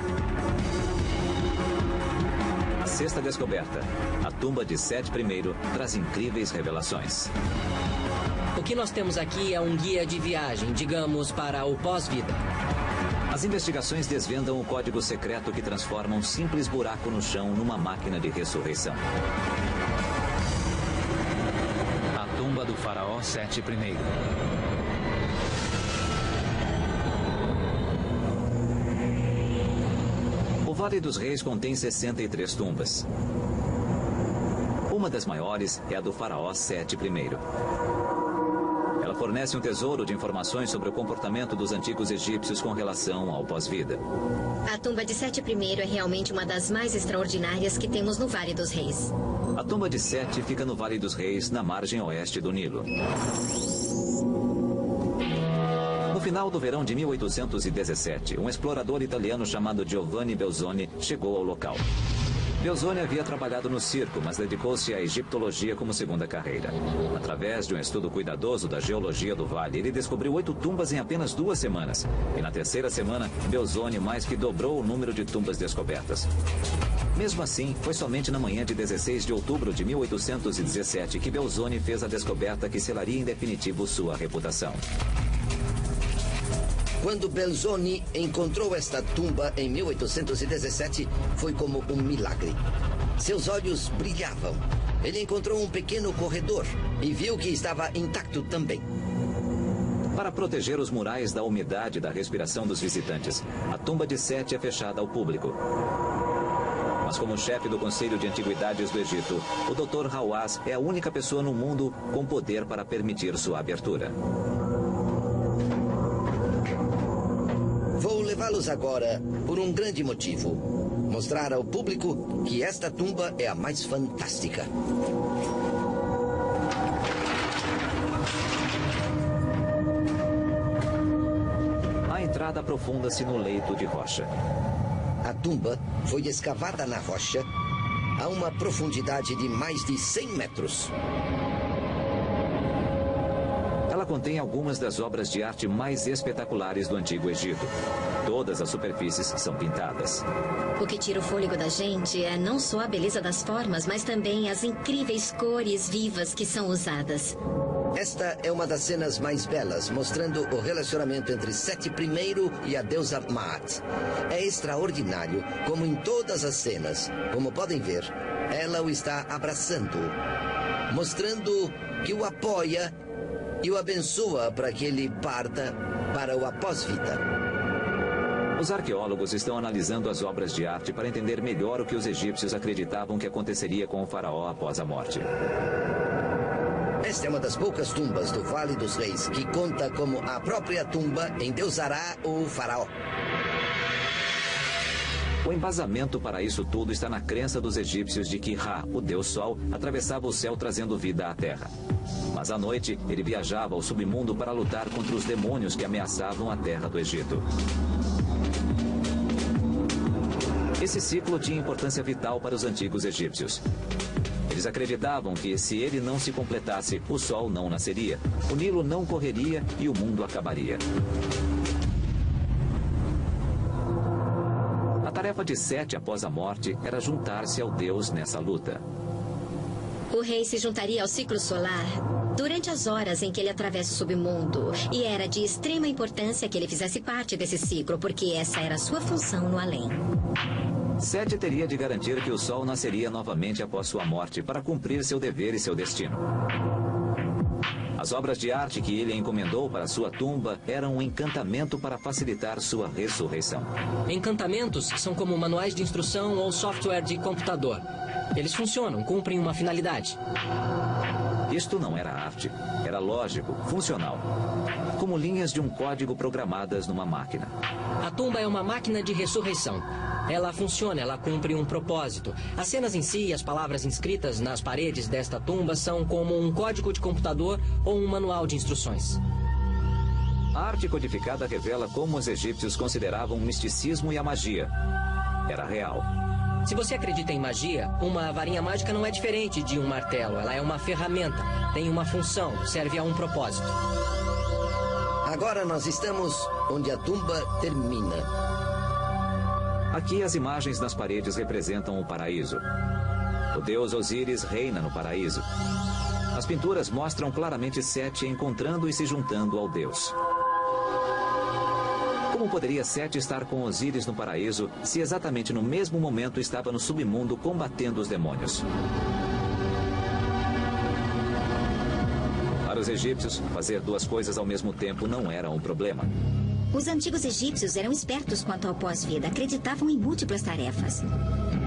A sexta descoberta, a tumba de Sete I, traz incríveis revelações. O que nós temos aqui é um guia de viagem, digamos, para o pós-vida. As investigações desvendam o código secreto que transforma um simples buraco no chão numa máquina de ressurreição. A tumba do faraó Sete I. O Vale dos Reis contém 63 tumbas. O Uma das maiores é a do faraó Sete I. Ela fornece um tesouro de informações sobre o comportamento dos antigos egípcios com relação ao pós-vida. A tumba de Sete I é realmente uma das mais extraordinárias que temos no Vale dos Reis. A tumba de Sete fica no Vale dos Reis, na margem oeste do Nilo. No final do verão de 1817, um explorador italiano chamado Giovanni Belzoni chegou ao local. Belzoni havia trabalhado no circo, mas dedicou-se à egiptologia como segunda carreira. Através de um estudo cuidadoso da geologia do vale, ele descobriu 8 tumbas em apenas 2 semanas. E na terceira semana, Belzoni mais que dobrou o número de tumbas descobertas. Mesmo assim, foi somente na manhã de 16 de outubro de 1817 que Belzoni fez a descoberta que selaria em definitivo sua reputação. Quando Belzoni encontrou esta tumba em 1817, foi como um milagre. Seus olhos brilhavam. Ele encontrou um pequeno corredor e viu que estava intacto também. Para proteger os murais da umidade e da respiração dos visitantes, a tumba de Sete é fechada ao público. Mas como chefe do Conselho de Antiguidades do Egito, o Dr. Hawass é a única pessoa no mundo com poder para permitir sua abertura. Vou levá-los agora por um grande motivo. Mostrar ao público que esta tumba é a mais fantástica. A entrada aprofunda-se no leito de rocha. A tumba foi escavada na rocha a uma profundidade de mais de 100 metros. Ela contém algumas das obras de arte mais espetaculares do Antigo Egito. Todas as superfícies são pintadas. O que tira o fôlego da gente é não só a beleza das formas, mas também as incríveis cores vivas que são usadas. Esta é uma das cenas mais belas, mostrando o relacionamento entre Sete I e a deusa Maat. É extraordinário, como em todas as cenas. Como podem ver, ela o está abraçando, mostrando que o apoia e o abençoa para que ele parta para o após-vida. Os arqueólogos estão analisando as obras de arte para entender melhor o que os egípcios acreditavam que aconteceria com o faraó após a morte. Esta é uma das poucas tumbas do Vale dos Reis que conta como a própria tumba endeusará o faraó. O embasamento para isso tudo está na crença dos egípcios de que Ra, o deus Sol, atravessava o céu trazendo vida à terra. Mas à noite, ele viajava ao submundo para lutar contra os demônios que ameaçavam a terra do Egito. Esse ciclo tinha importância vital para os antigos egípcios. Eles acreditavam que, se ele não se completasse, o sol não nasceria, o Nilo não correria e o mundo acabaria. A tarefa de Sete após a morte era juntar-se ao Deus nessa luta. O rei se juntaria ao ciclo solar durante as horas em que ele atravessa o submundo. E era de extrema importância que ele fizesse parte desse ciclo, porque essa era a sua função no além. Sete teria de garantir que o sol nasceria novamente após sua morte para cumprir seu dever e seu destino. As obras de arte que ele encomendou para sua tumba eram um encantamento para facilitar sua ressurreição. Encantamentos são como manuais de instrução ou software de computador. Eles funcionam, cumprem uma finalidade. Isto não era arte, era lógico, funcional. Como linhas de um código programadas numa máquina. A tumba é uma máquina de ressurreição. Ela funciona, ela cumpre um propósito. As cenas em si e as palavras inscritas nas paredes desta tumba são como um código de computador ou um manual de instruções. A arte codificada revela como os egípcios consideravam o misticismo e a magia. Era real. Se você acredita em magia, uma varinha mágica não é diferente de um martelo. Ela é uma ferramenta, tem uma função, serve a um propósito. Agora nós estamos onde a tumba termina. Aqui as imagens nas paredes representam o paraíso. O deus Osíris reina no paraíso. As pinturas mostram claramente Sete encontrando e se juntando ao deus. Como poderia Sete estar com Osíris no paraíso se exatamente no mesmo momento estava no submundo combatendo os demônios? Para os egípcios, fazer duas coisas ao mesmo tempo não era um problema. Os antigos egípcios eram espertos quanto ao pós-vida, acreditavam em múltiplas tarefas.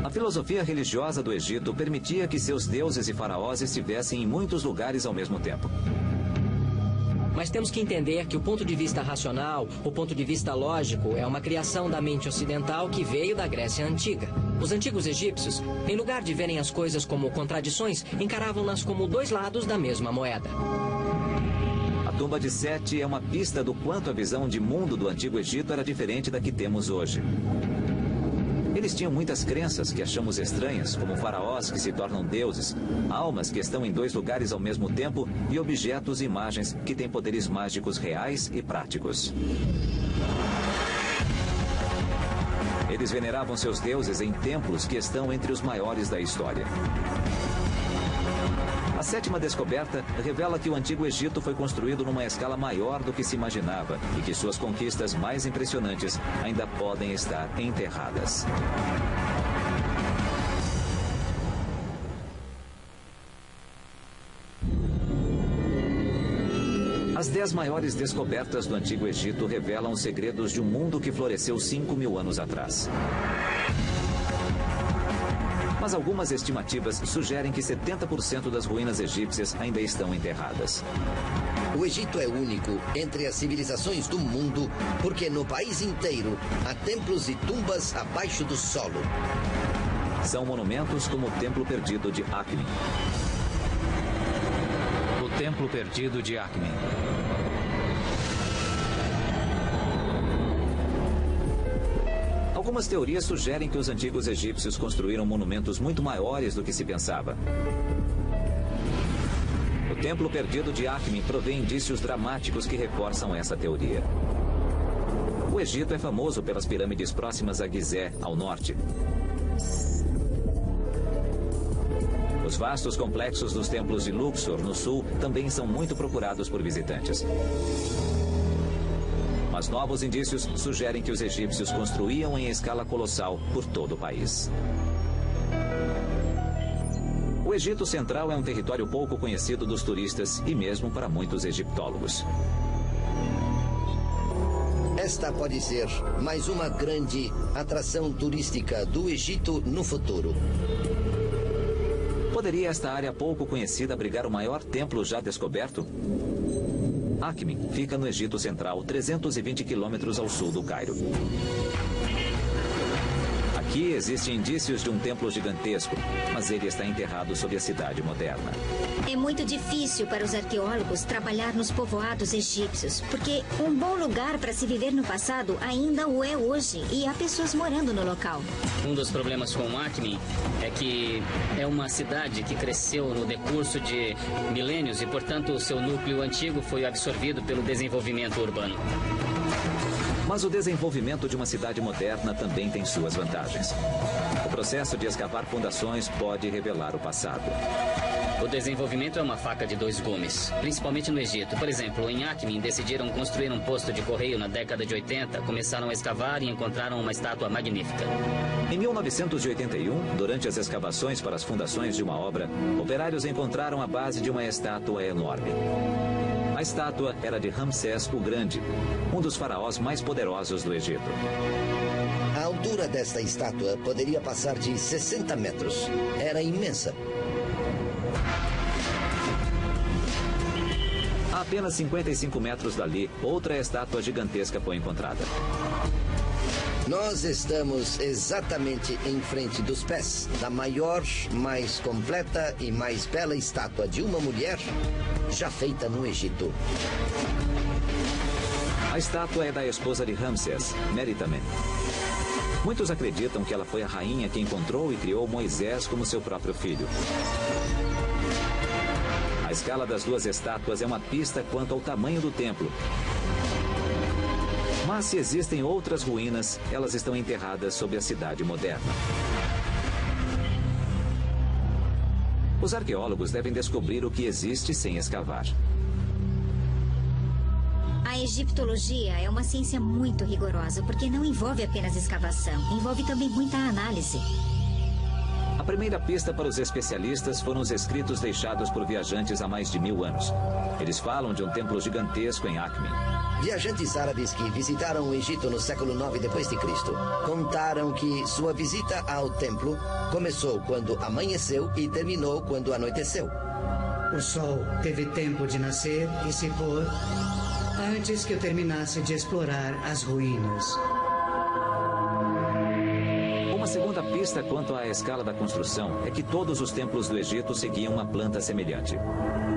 A filosofia religiosa do Egito permitia que seus deuses e faraós estivessem em muitos lugares ao mesmo tempo. Mas temos que entender que o ponto de vista racional, o ponto de vista lógico, é uma criação da mente ocidental que veio da Grécia Antiga. Os antigos egípcios, em lugar de verem as coisas como contradições, encaravam-nas como dois lados da mesma moeda. A tumba de Sete é uma pista do quanto a visão de mundo do Antigo Egito era diferente da que temos hoje. Eles tinham muitas crenças que achamos estranhas, como faraós que se tornam deuses, almas que estão em dois lugares ao mesmo tempo e objetos e imagens que têm poderes mágicos reais e práticos. Eles veneravam seus deuses em templos que estão entre os maiores da história. A sétima descoberta revela que o Antigo Egito foi construído numa escala maior do que se imaginava e que suas conquistas mais impressionantes ainda podem estar enterradas. As 10 maiores descobertas do Antigo Egito revelam os segredos de um mundo que floresceu 5.000 anos atrás. Mas algumas estimativas sugerem que 70% das ruínas egípcias ainda estão enterradas. O Egito é único entre as civilizações do mundo porque no país inteiro há templos e tumbas abaixo do solo. São monumentos como o Templo Perdido de Akhmin. O Templo Perdido de Akhmin. Algumas teorias sugerem que os antigos egípcios construíram monumentos muito maiores do que se pensava. O Templo Perdido de Akhmin provê indícios dramáticos que reforçam essa teoria. O Egito é famoso pelas pirâmides próximas a Gizé, ao norte. Os vastos complexos dos templos de Luxor, no sul, também são muito procurados por visitantes. Mas novos indícios sugerem que os egípcios construíam em escala colossal por todo o país. O Egito Central é um território pouco conhecido dos turistas e mesmo para muitos egiptólogos. Esta pode ser mais uma grande atração turística do Egito no futuro. Poderia esta área pouco conhecida abrigar o maior templo já descoberto? Akhmin fica no Egito Central, 320 quilômetros ao sul do Cairo. Aqui existem indícios de um templo gigantesco, mas ele está enterrado sob a cidade moderna. É muito difícil para os arqueólogos trabalhar nos povoados egípcios, porque um bom lugar para se viver no passado ainda o é hoje, e há pessoas morando no local. Um dos problemas com Akhmin é que é uma cidade que cresceu no decurso de milênios e, portanto, o seu núcleo antigo foi absorvido pelo desenvolvimento urbano. Mas o desenvolvimento de uma cidade moderna também tem suas vantagens. O processo de escavar fundações pode revelar o passado. O desenvolvimento é uma faca de dois gumes, principalmente no Egito. Por exemplo, em Akhmin decidiram construir um posto de correio na década de 80, começaram a escavar e encontraram uma estátua magnífica. Em 1981, durante as escavações para as fundações de uma obra, operários encontraram a base de uma estátua enorme. A estátua era de Ramsés o Grande, um dos faraós mais poderosos do Egito. A altura desta estátua poderia passar de 60 metros. Era imensa. A apenas 55 metros dali, outra estátua gigantesca foi encontrada. Nós estamos exatamente em frente dos pés da maior, mais completa e mais bela estátua de uma mulher já feita no Egito. A estátua é da esposa de Ramsés, Meritamen. Muitos acreditam que ela foi a rainha que encontrou e criou Moisés como seu próprio filho. A escala das duas estátuas é uma pista quanto ao tamanho do templo. Mas se existem outras ruínas, elas estão enterradas sob a cidade moderna. Os arqueólogos devem descobrir o que existe sem escavar. A egiptologia é uma ciência muito rigorosa, porque não envolve apenas escavação, envolve também muita análise. A primeira pista para os especialistas foram os escritos deixados por viajantes há mais de 1000 anos. Eles falam de um templo gigantesco em Akhmin. Viajantes árabes que visitaram o Egito no século IX d.C. contaram que sua visita ao templo começou quando amanheceu e terminou quando anoiteceu. O sol teve tempo de nascer e se pôr antes que eu terminasse de explorar as ruínas. Uma segunda pista quanto à escala da construção é que todos os templos do Egito seguiam uma planta semelhante.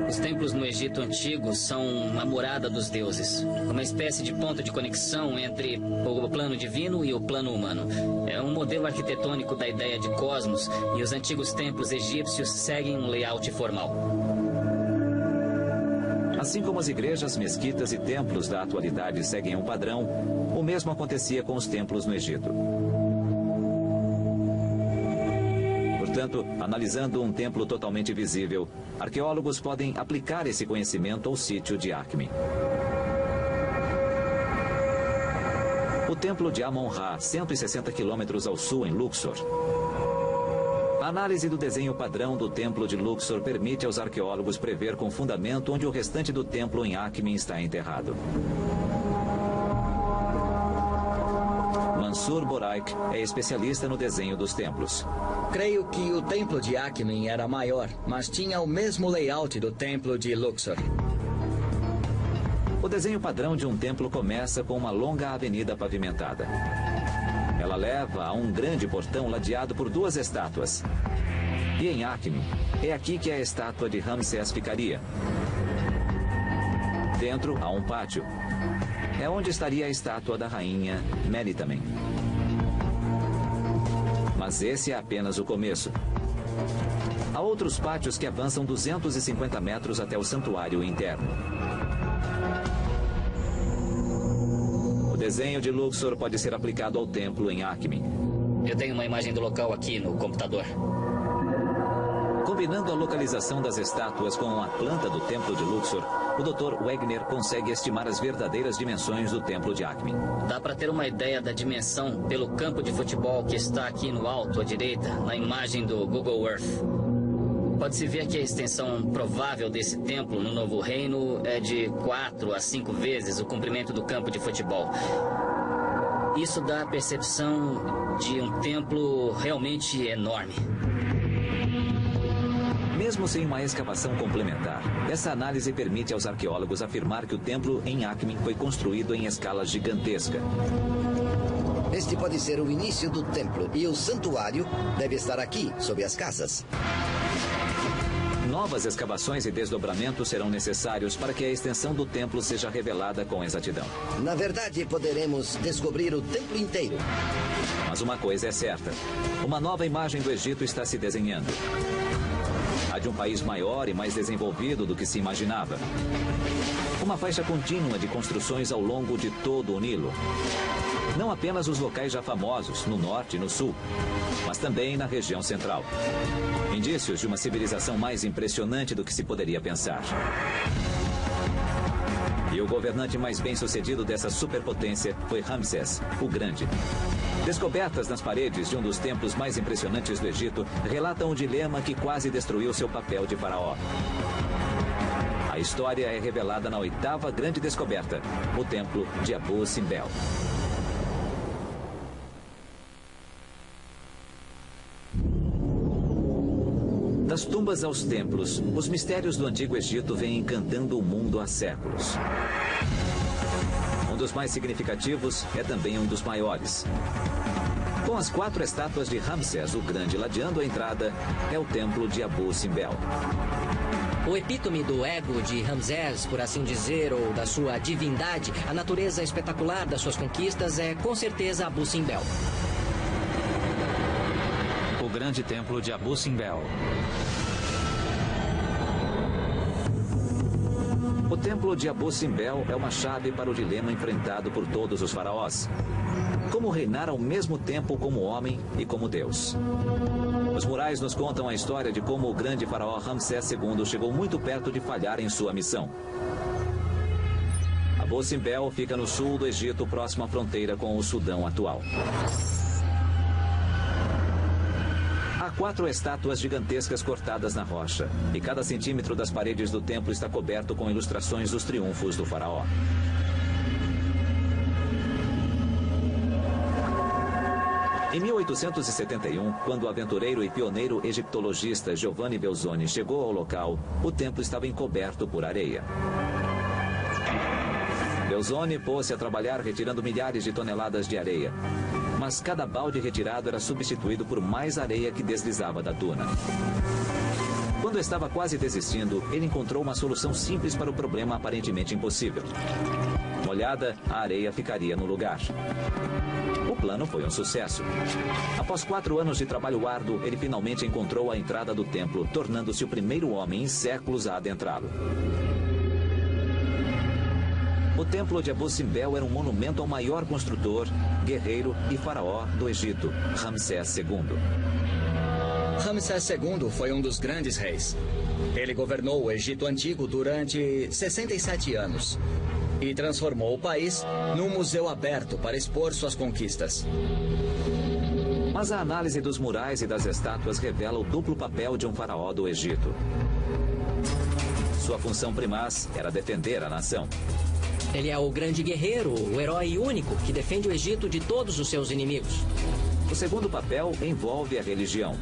Os templos no Egito Antigo são a morada dos deuses, uma espécie de ponto de conexão entre o plano divino e o plano humano. É um modelo arquitetônico da ideia de cosmos e os antigos templos egípcios seguem um layout formal. Assim como as igrejas, mesquitas e templos da atualidade seguem um padrão, o mesmo acontecia com os templos no Egito. Portanto, analisando um templo totalmente visível, arqueólogos podem aplicar esse conhecimento ao sítio de Akhmin. O templo de Amon-Ra, 160 quilômetros ao sul, em Luxor. A análise do desenho padrão do templo de Luxor permite aos arqueólogos prever com fundamento onde o restante do templo em Akhmin está enterrado. Mansur Boraik é especialista no desenho dos templos. Creio que o templo de Akhmin era maior, mas tinha o mesmo layout do templo de Luxor. O desenho padrão de um templo começa com uma longa avenida pavimentada. Ela leva a um grande portão ladeado por duas estátuas. E em Akhmin, é aqui que a estátua de Ramsés ficaria. Dentro há um pátio. É onde estaria a estátua da rainha Melitamen. Mas esse é apenas o começo. Há outros pátios que avançam 250 metros até o santuário interno. O desenho de Luxor pode ser aplicado ao templo em Akhmin. Eu tenho uma imagem do local aqui no computador. Combinando a localização das estátuas com a planta do templo de Luxor, o Dr. Wegner consegue estimar as verdadeiras dimensões do templo de Akhmin. Dá para ter uma ideia da dimensão pelo campo de futebol que está aqui no alto à direita, na imagem do Google Earth. Pode-se ver que a extensão provável desse templo no Novo Reino é de 4 a 5 vezes o comprimento do campo de futebol. Isso dá a percepção de um templo realmente enorme. Mesmo sem uma escavação complementar, essa análise permite aos arqueólogos afirmar que o templo em Akhmin foi construído em escala gigantesca. Este pode ser o início do templo e o santuário deve estar aqui, sob as casas. Novas escavações e desdobramentos serão necessários para que a extensão do templo seja revelada com exatidão. Na verdade, poderemos descobrir o templo inteiro. Mas uma coisa é certa: uma nova imagem do Egito está se desenhando. A de um país maior e mais desenvolvido do que se imaginava. Uma faixa contínua de construções ao longo de todo o Nilo. Não apenas os locais já famosos, no norte e no sul, mas também na região central. Indícios de uma civilização mais impressionante do que se poderia pensar. E o governante mais bem-sucedido dessa superpotência foi Ramsés, o Grande. Descobertas nas paredes de um dos templos mais impressionantes do Egito relatam o dilema que quase destruiu seu papel de faraó. A história é revelada na 8ª grande descoberta, o templo de Abu Simbel. Das tumbas aos templos, os mistérios do Antigo Egito vêm encantando o mundo há séculos. Um dos mais significativos é também um dos maiores. Com as 4 estátuas de Ramsés o Grande ladeando a entrada, é o templo de Abu Simbel. O epítome do ego de Ramsés, por assim dizer, ou da sua divindade, a natureza espetacular das suas conquistas é com certeza Abu Simbel. O grande templo de Abu Simbel. O templo de Abu Simbel é uma chave para o dilema enfrentado por todos os faraós. Como reinar ao mesmo tempo como homem e como Deus. Os murais nos contam a história de como o grande faraó Ramsés II chegou muito perto de falhar em sua missão. Abu Simbel fica no sul do Egito, próximo à fronteira com o Sudão atual. Há 4 estátuas gigantescas cortadas na rocha, e cada centímetro das paredes do templo está coberto com ilustrações dos triunfos do faraó. Em 1871, quando o aventureiro e pioneiro egiptologista Giovanni Belzoni chegou ao local, o templo estava encoberto por areia. Belzoni pôs-se a trabalhar retirando milhares de toneladas de areia. Mas cada balde retirado era substituído por mais areia que deslizava da duna. Quando estava quase desistindo, ele encontrou uma solução simples para o problema aparentemente impossível. Molhada, a areia ficaria no lugar. O plano foi um sucesso. Após 4 anos de trabalho árduo, ele finalmente encontrou a entrada do templo, tornando-se o primeiro homem em séculos a adentrá-lo. O templo de Abu Simbel era um monumento ao maior construtor, guerreiro e faraó do Egito, Ramsés II. Ramsés II foi um dos grandes reis. Ele governou o Egito Antigo durante 67 anos e transformou o país num museu aberto para expor suas conquistas. Mas a análise dos murais e das estátuas revela o duplo papel de um faraó do Egito. Sua função primaz era defender a nação. Ele é o grande guerreiro, o herói único que defende o Egito de todos os seus inimigos. O segundo papel envolve a religião.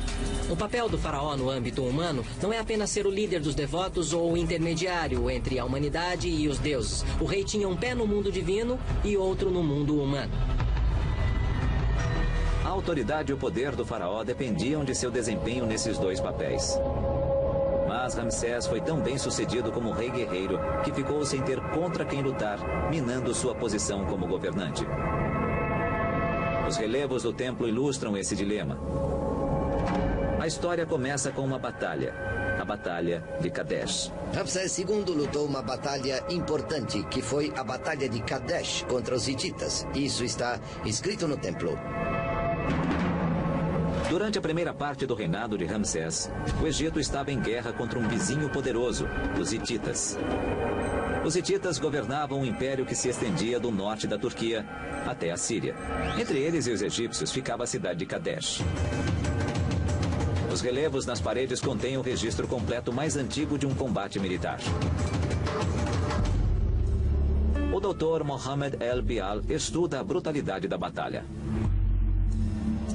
O papel do faraó no âmbito humano não é apenas ser o líder dos devotos ou o intermediário entre a humanidade e os deuses. O rei tinha um pé no mundo divino e outro no mundo humano. A autoridade e o poder do faraó dependiam de seu desempenho nesses dois papéis. Mas Ramsés foi tão bem sucedido como rei guerreiro que ficou sem ter contra quem lutar, minando sua posição como governante. Os relevos do templo ilustram esse dilema. A história começa com uma batalha, a Batalha de Kadesh. Ramsés II lutou uma batalha importante, que foi a Batalha de Kadesh contra os hititas. Isso está escrito no templo. Durante a primeira parte do reinado de Ramsés, o Egito estava em guerra contra um vizinho poderoso, os hititas. Os hititas governavam um império que se estendia do norte da Turquia até a Síria. Entre eles e os egípcios ficava a cidade de Kadesh. Os relevos nas paredes contêm o registro completo mais antigo de um combate militar. O Dr. Mohammed El-Bial estuda a brutalidade da batalha.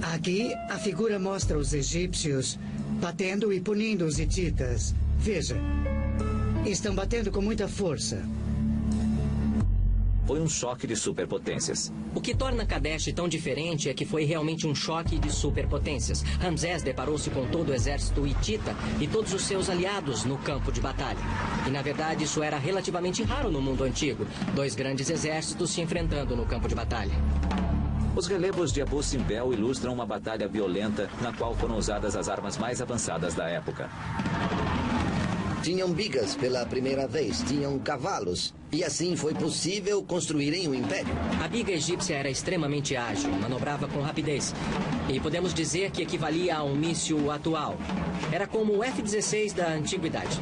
Aqui, a figura mostra os egípcios batendo e punindo os hititas. Veja, estão batendo com muita força. Foi um choque de superpotências. O que torna Kadesh tão diferente é que foi realmente um choque de superpotências. Ramsés deparou-se com todo o exército hitita e todos os seus aliados no campo de batalha. E, na verdade, isso era relativamente raro no mundo antigo. 2 grandes exércitos se enfrentando no campo de batalha. Os relevos de Abu Simbel ilustram uma batalha violenta na qual foram usadas as armas mais avançadas da época. Tinham bigas pela primeira vez, tinham cavalos, e assim foi possível construírem um império. A biga egípcia era extremamente ágil, manobrava com rapidez. E podemos dizer que equivalia a um míssil atual. Era como o F-16 da antiguidade.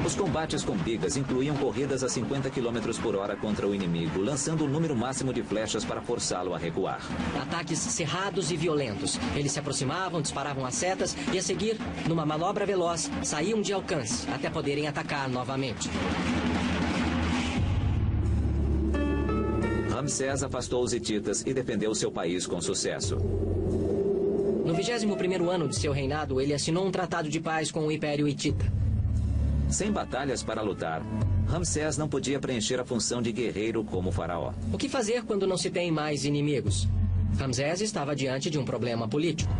Os combates com bigas incluíam corridas a 50 km por hora contra o inimigo, lançando o número máximo de flechas para forçá-lo a recuar. Ataques cerrados e violentos. Eles se aproximavam, disparavam as setas e, a seguir, numa manobra veloz, saíam de alcance até poderem atacar novamente. Ramsés afastou os hititas e defendeu seu país com sucesso. No 21º ano de seu reinado, ele assinou um tratado de paz com o Império Hitita. Sem batalhas para lutar, Ramsés não podia preencher a função de guerreiro como faraó. O que fazer quando não se tem mais inimigos? Ramsés estava diante de um problema político.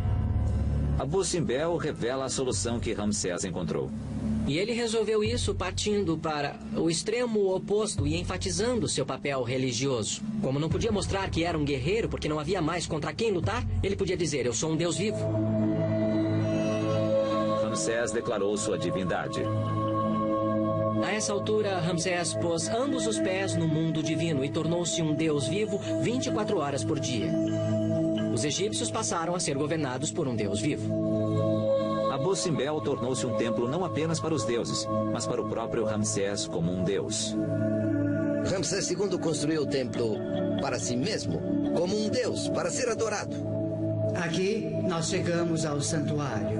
Abu Simbel revela a solução que Ramsés encontrou. E ele resolveu isso partindo para o extremo oposto e enfatizando seu papel religioso. Como não podia mostrar que era um guerreiro porque não havia mais contra quem lutar, ele podia dizer: eu sou um deus vivo. Ramsés declarou sua divindade. A essa altura, Ramsés pôs ambos os pés no mundo divino e tornou-se um deus vivo 24 horas por dia. Os egípcios passaram a ser governados por um deus vivo. Abu Simbel tornou-se um templo não apenas para os deuses, mas para o próprio Ramsés como um deus. Ramsés II construiu o templo para si mesmo, como um deus, para ser adorado. Aqui, nós chegamos ao santuário,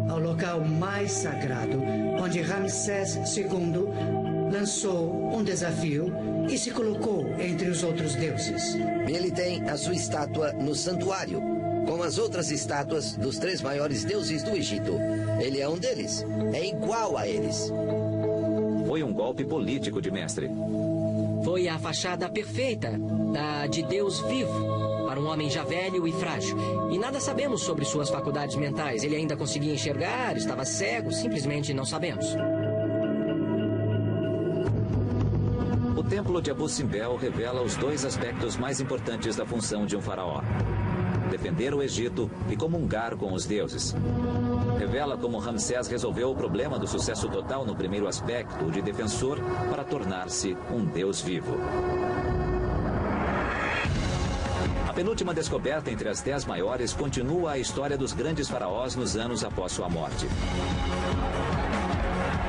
ao local mais sagrado, onde Ramsés II lançou um desafio e se colocou entre os outros deuses. Ele tem a sua estátua no santuário, com as outras estátuas dos 3 maiores deuses do Egito. Ele é um deles. É igual a eles. Foi um golpe político de Mestre. Foi a fachada perfeita da de Deus vivo para um homem já velho e frágil. E nada sabemos sobre suas faculdades mentais. Ele ainda conseguia enxergar, estava cego, simplesmente não sabemos. O templo de Abu Simbel revela os 2 aspectos mais importantes da função de um faraó: defender o Egito e comungar com os deuses. Revela como Ramsés resolveu o problema do sucesso total no primeiro aspecto, o de defensor, para tornar-se um deus vivo. A penúltima descoberta entre as 10 maiores continua a história dos grandes faraós nos anos após sua morte.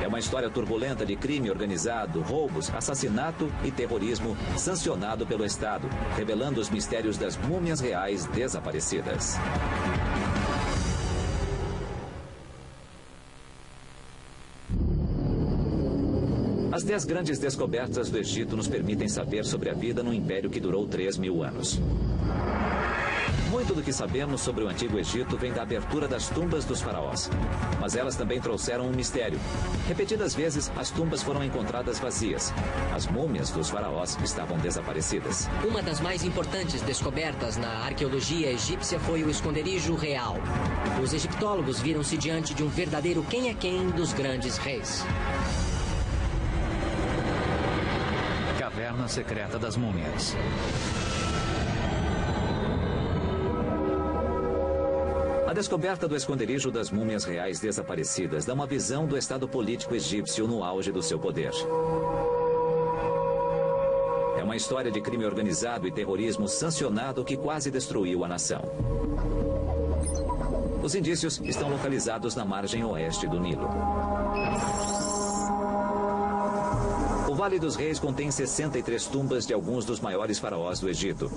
É uma história turbulenta de crime organizado, roubos, assassinato e terrorismo sancionado pelo Estado, revelando os mistérios das múmias reais desaparecidas. As 10 grandes descobertas do Egito nos permitem saber sobre a vida no império que durou 3.000 anos. Muito do que sabemos sobre o Antigo Egito vem da abertura das tumbas dos faraós. Mas elas também trouxeram um mistério. Repetidas vezes, as tumbas foram encontradas vazias. As múmias dos faraós estavam desaparecidas. Uma das mais importantes descobertas na arqueologia egípcia foi o esconderijo real. Os egiptólogos viram-se diante de um verdadeiro quem é quem dos grandes reis. Caverna secreta das múmias. A descoberta do esconderijo das múmias reais desaparecidas dá uma visão do estado político egípcio no auge do seu poder. É uma história de crime organizado e terrorismo sancionado que quase destruiu a nação. Os indícios estão localizados na margem oeste do Nilo. O Vale dos Reis contém 63 tumbas de alguns dos maiores faraós do Egito.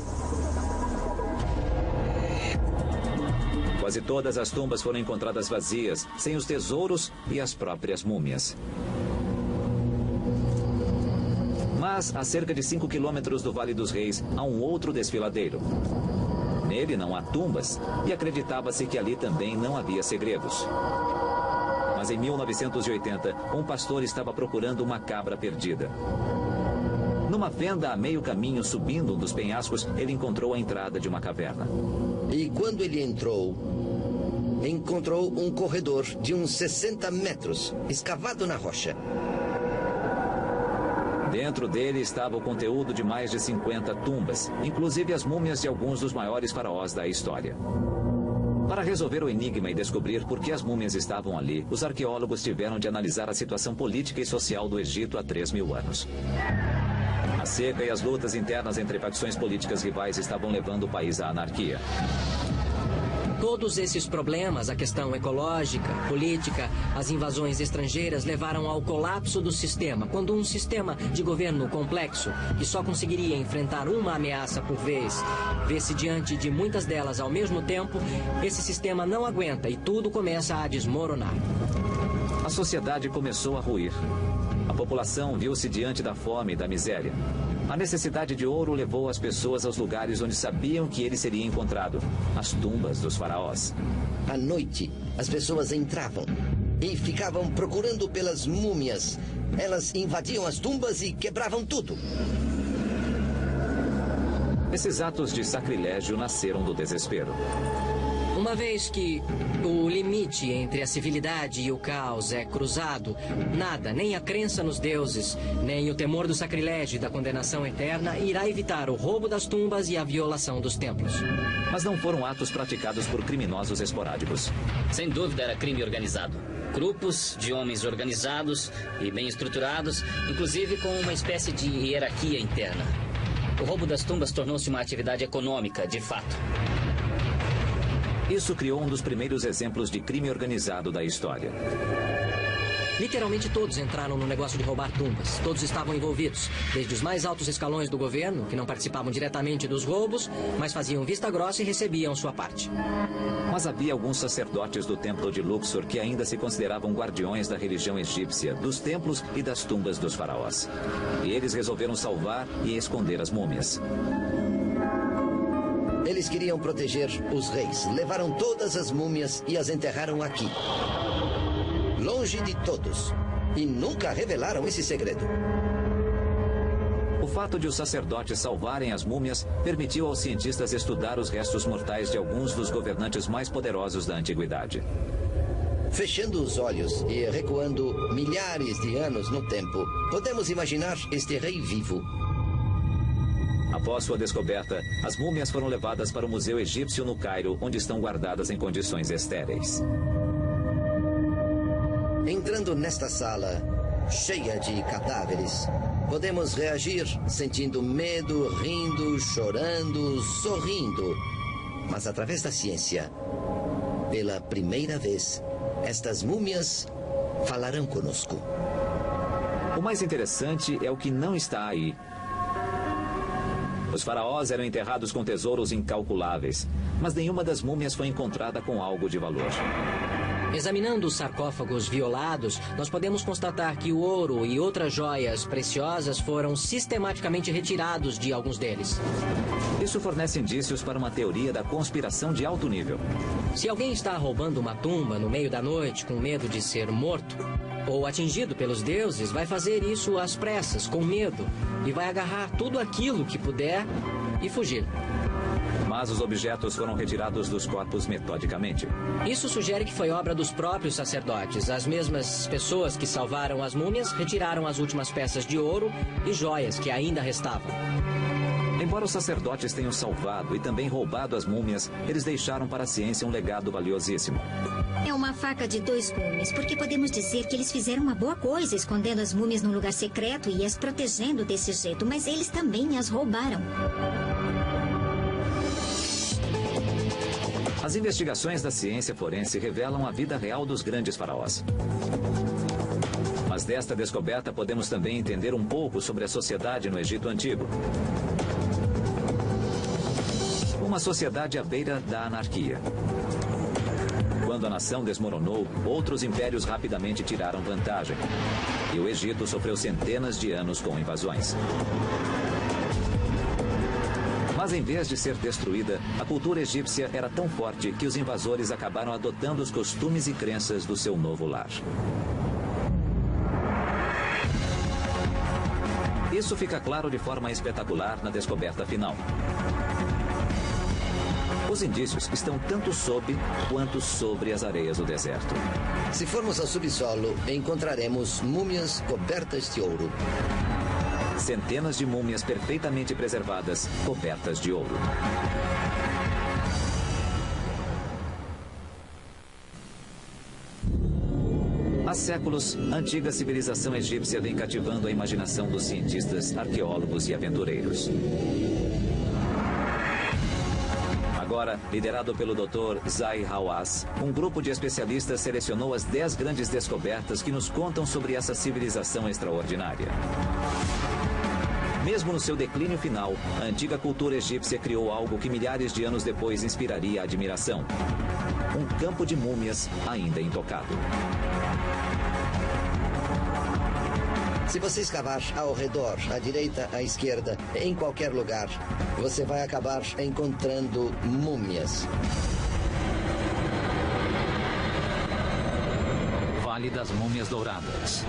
Quase todas as tumbas foram encontradas vazias, sem os tesouros e as próprias múmias. Mas, a cerca de 5 quilômetros do Vale dos Reis, há um outro desfiladeiro. Nele não há tumbas e acreditava-se que ali também não havia segredos. Mas em 1980, um pastor estava procurando uma cabra perdida. Numa fenda a meio caminho, subindo um dos penhascos, ele encontrou a entrada de uma caverna. E quando ele entrou um corredor de uns 60 metros, escavado na rocha. Dentro dele estava o conteúdo de mais de 50 tumbas, inclusive as múmias de alguns dos maiores faraós da história. Para resolver o enigma e descobrir por que as múmias estavam ali, os arqueólogos tiveram de analisar a situação política e social do Egito há 3.000 anos. A seca e as lutas internas entre facções políticas rivais estavam levando o país à anarquia. Todos esses problemas, a questão ecológica, política, as invasões estrangeiras levaram ao colapso do sistema. Quando um sistema de governo complexo, que só conseguiria enfrentar uma ameaça por vez, vê-se diante de muitas delas ao mesmo tempo, esse sistema não aguenta e tudo começa a desmoronar. A sociedade começou a ruir. A população viu-se diante da fome e da miséria. A necessidade de ouro levou as pessoas aos lugares onde sabiam que ele seria encontrado, as tumbas dos faraós. À noite, as pessoas entravam e ficavam procurando pelas múmias. Elas invadiam as tumbas e quebravam tudo. Esses atos de sacrilégio nasceram do desespero. Uma vez que o limite entre a civilidade e o caos é cruzado, nada, nem a crença nos deuses, nem o temor do sacrilégio e da condenação eterna irá evitar o roubo das tumbas e a violação dos templos. Mas não foram atos praticados por criminosos esporádicos. Sem dúvida era crime organizado. Grupos de homens organizados e bem estruturados, inclusive com uma espécie de hierarquia interna. O roubo das tumbas tornou-se uma atividade econômica, de fato. Isso criou um dos primeiros exemplos de crime organizado da história. Literalmente todos entraram no negócio de roubar tumbas. Todos estavam envolvidos, desde os mais altos escalões do governo, que não participavam diretamente dos roubos, mas faziam vista grossa e recebiam sua parte. Mas havia alguns sacerdotes do templo de Luxor que ainda se consideravam guardiões da religião egípcia, dos templos e das tumbas dos faraós. E eles resolveram salvar e esconder as múmias. Eles queriam proteger os reis. Levaram todas as múmias e as enterraram aqui. Longe de todos. E nunca revelaram esse segredo. O fato de os sacerdotes salvarem as múmias permitiu aos cientistas estudar os restos mortais de alguns dos governantes mais poderosos da antiguidade. Fechando os olhos e recuando milhares de anos no tempo, podemos imaginar este rei vivo. Após sua descoberta, as múmias foram levadas para o Museu Egípcio no Cairo, onde estão guardadas em condições estéreis. Entrando nesta sala, cheia de cadáveres, podemos reagir sentindo medo, rindo, chorando, sorrindo. Mas através da ciência, pela primeira vez, estas múmias falarão conosco. O mais interessante é o que não está aí. Os faraós eram enterrados com tesouros incalculáveis, mas nenhuma das múmias foi encontrada com algo de valor. Examinando os sarcófagos violados, nós podemos constatar que o ouro e outras joias preciosas foram sistematicamente retirados de alguns deles. Isso fornece indícios para uma teoria da conspiração de alto nível. Se alguém está roubando uma tumba no meio da noite com medo de ser morto ou atingido pelos deuses, vai fazer isso às pressas, com medo, e vai agarrar tudo aquilo que puder e fugir. Mas os objetos foram retirados dos corpos metodicamente. Isso sugere que foi obra dos próprios sacerdotes. As mesmas pessoas que salvaram as múmias retiraram as últimas peças de ouro e joias que ainda restavam. Embora os sacerdotes tenham salvado e também roubado as múmias, eles deixaram para a ciência um legado valiosíssimo. É uma faca de dois gumes, porque podemos dizer que eles fizeram uma boa coisa escondendo as múmias num lugar secreto e as protegendo desse jeito, mas eles também as roubaram. As investigações da ciência forense revelam a vida real dos grandes faraós. Mas desta descoberta podemos também entender um pouco sobre a sociedade no Egito Antigo. Uma sociedade à beira da anarquia. Quando a nação desmoronou, outros impérios rapidamente tiraram vantagem. E o Egito sofreu centenas de anos com invasões. Mas em vez de ser destruída, a cultura egípcia era tão forte que os invasores acabaram adotando os costumes e crenças do seu novo lar. Isso fica claro de forma espetacular na descoberta final. Os indícios estão tanto sob quanto sobre as areias do deserto. Se formos ao subsolo, encontraremos múmias cobertas de ouro. Centenas de múmias perfeitamente preservadas, cobertas de ouro. Há séculos, a antiga civilização egípcia vem cativando a imaginação dos cientistas, arqueólogos e aventureiros. Agora, liderado pelo Dr. Zahi Hawass, um grupo de especialistas selecionou as 10 grandes descobertas que nos contam sobre essa civilização extraordinária. Mesmo no seu declínio final, a antiga cultura egípcia criou algo que milhares de anos depois inspiraria a admiração. Um campo de múmias ainda intocado. Se você escavar ao redor, à direita, à esquerda, em qualquer lugar, você vai acabar encontrando múmias. Vale das Múmias Douradas.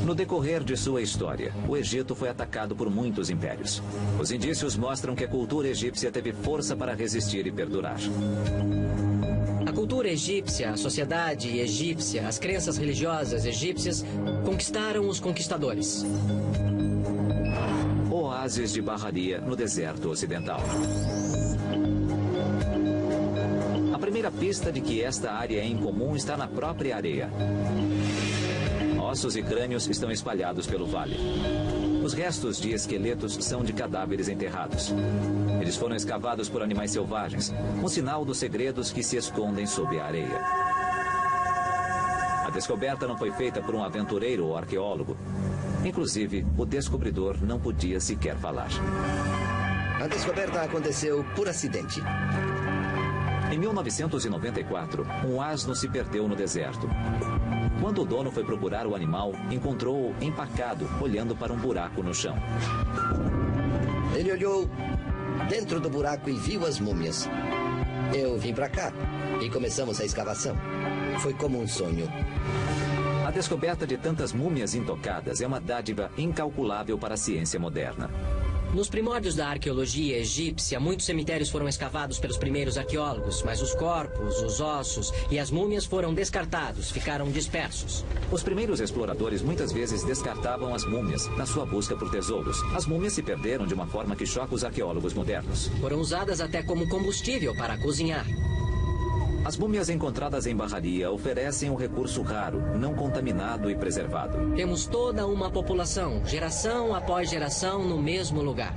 No decorrer de sua história, o Egito foi atacado por muitos impérios. Os indícios mostram que a cultura egípcia teve força para resistir e perdurar. A cultura egípcia, a sociedade egípcia, as crenças religiosas egípcias conquistaram os conquistadores. Oásis de Bahariya no deserto ocidental. A primeira pista de que esta área é incomum está na própria areia. Ossos e crânios estão espalhados pelo vale. Os restos de esqueletos são de cadáveres enterrados. Eles foram escavados por animais selvagens, um sinal dos segredos que se escondem sob a areia. A descoberta não foi feita por um aventureiro ou arqueólogo. Inclusive, o descobridor não podia sequer falar. A descoberta aconteceu por acidente. Em 1994, um asno se perdeu no deserto. Quando o dono foi procurar o animal, encontrou-o empacado, olhando para um buraco no chão. Ele olhou dentro do buraco e viu as múmias. Eu vim para cá e começamos a escavação. Foi como um sonho. A descoberta de tantas múmias intocadas é uma dádiva incalculável para a ciência moderna. Nos primórdios da arqueologia egípcia, muitos cemitérios foram escavados pelos primeiros arqueólogos, mas os corpos, os ossos e as múmias foram descartados, ficaram dispersos. Os primeiros exploradores muitas vezes descartavam as múmias na sua busca por tesouros. As múmias se perderam de uma forma que choca os arqueólogos modernos. Foram usadas até como combustível para cozinhar. As múmias encontradas em Bahariya oferecem um recurso raro, não contaminado e preservado. Temos toda uma população, geração após geração, no mesmo lugar.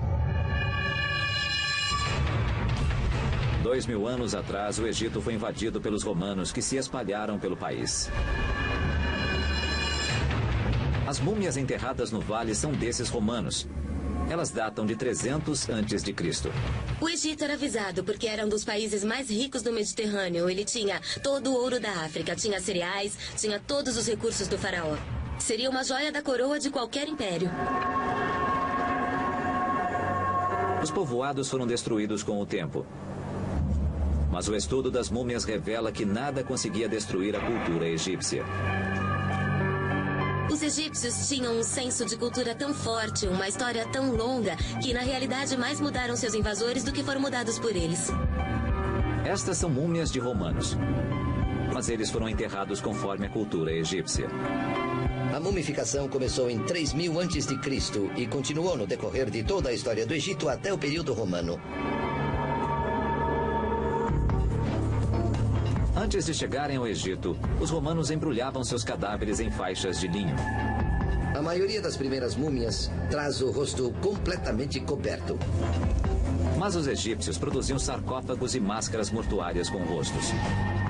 2000 anos atrás, o Egito foi invadido pelos romanos que se espalharam pelo país. As múmias enterradas no vale são desses romanos. Elas datam de 300 a.C. O Egito era visado porque era um dos países mais ricos do Mediterrâneo. Ele tinha todo o ouro da África, tinha cereais, tinha todos os recursos do faraó. Seria uma joia da coroa de qualquer império. Os povoados foram destruídos com o tempo. Mas o estudo das múmias revela que nada conseguia destruir a cultura egípcia. Os egípcios tinham um senso de cultura tão forte, uma história tão longa, que na realidade mais mudaram seus invasores do que foram mudados por eles. Estas são múmias de romanos, mas eles foram enterrados conforme a cultura egípcia. A mumificação começou em 3000 a.C. e continuou no decorrer de toda a história do Egito até o período romano. Antes de chegarem ao Egito, os romanos embrulhavam seus cadáveres em faixas de linho. A maioria das primeiras múmias traz o rosto completamente coberto. Mas os egípcios produziam sarcófagos e máscaras mortuárias com rostos.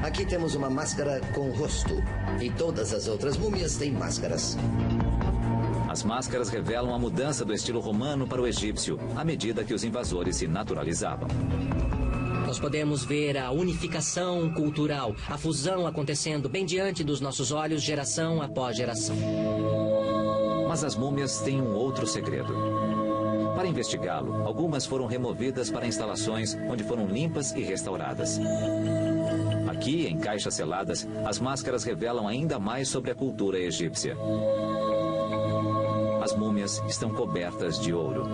Aqui temos uma máscara com rosto, e todas as outras múmias têm máscaras. As máscaras revelam a mudança do estilo romano para o egípcio, à medida que os invasores se naturalizavam. Nós podemos ver a unificação cultural, a fusão acontecendo bem diante dos nossos olhos, geração após geração. Mas as múmias têm um outro segredo. Para investigá-lo, algumas foram removidas para instalações onde foram limpas e restauradas. Aqui, em caixas seladas, as máscaras revelam ainda mais sobre a cultura egípcia. As múmias estão cobertas de ouro.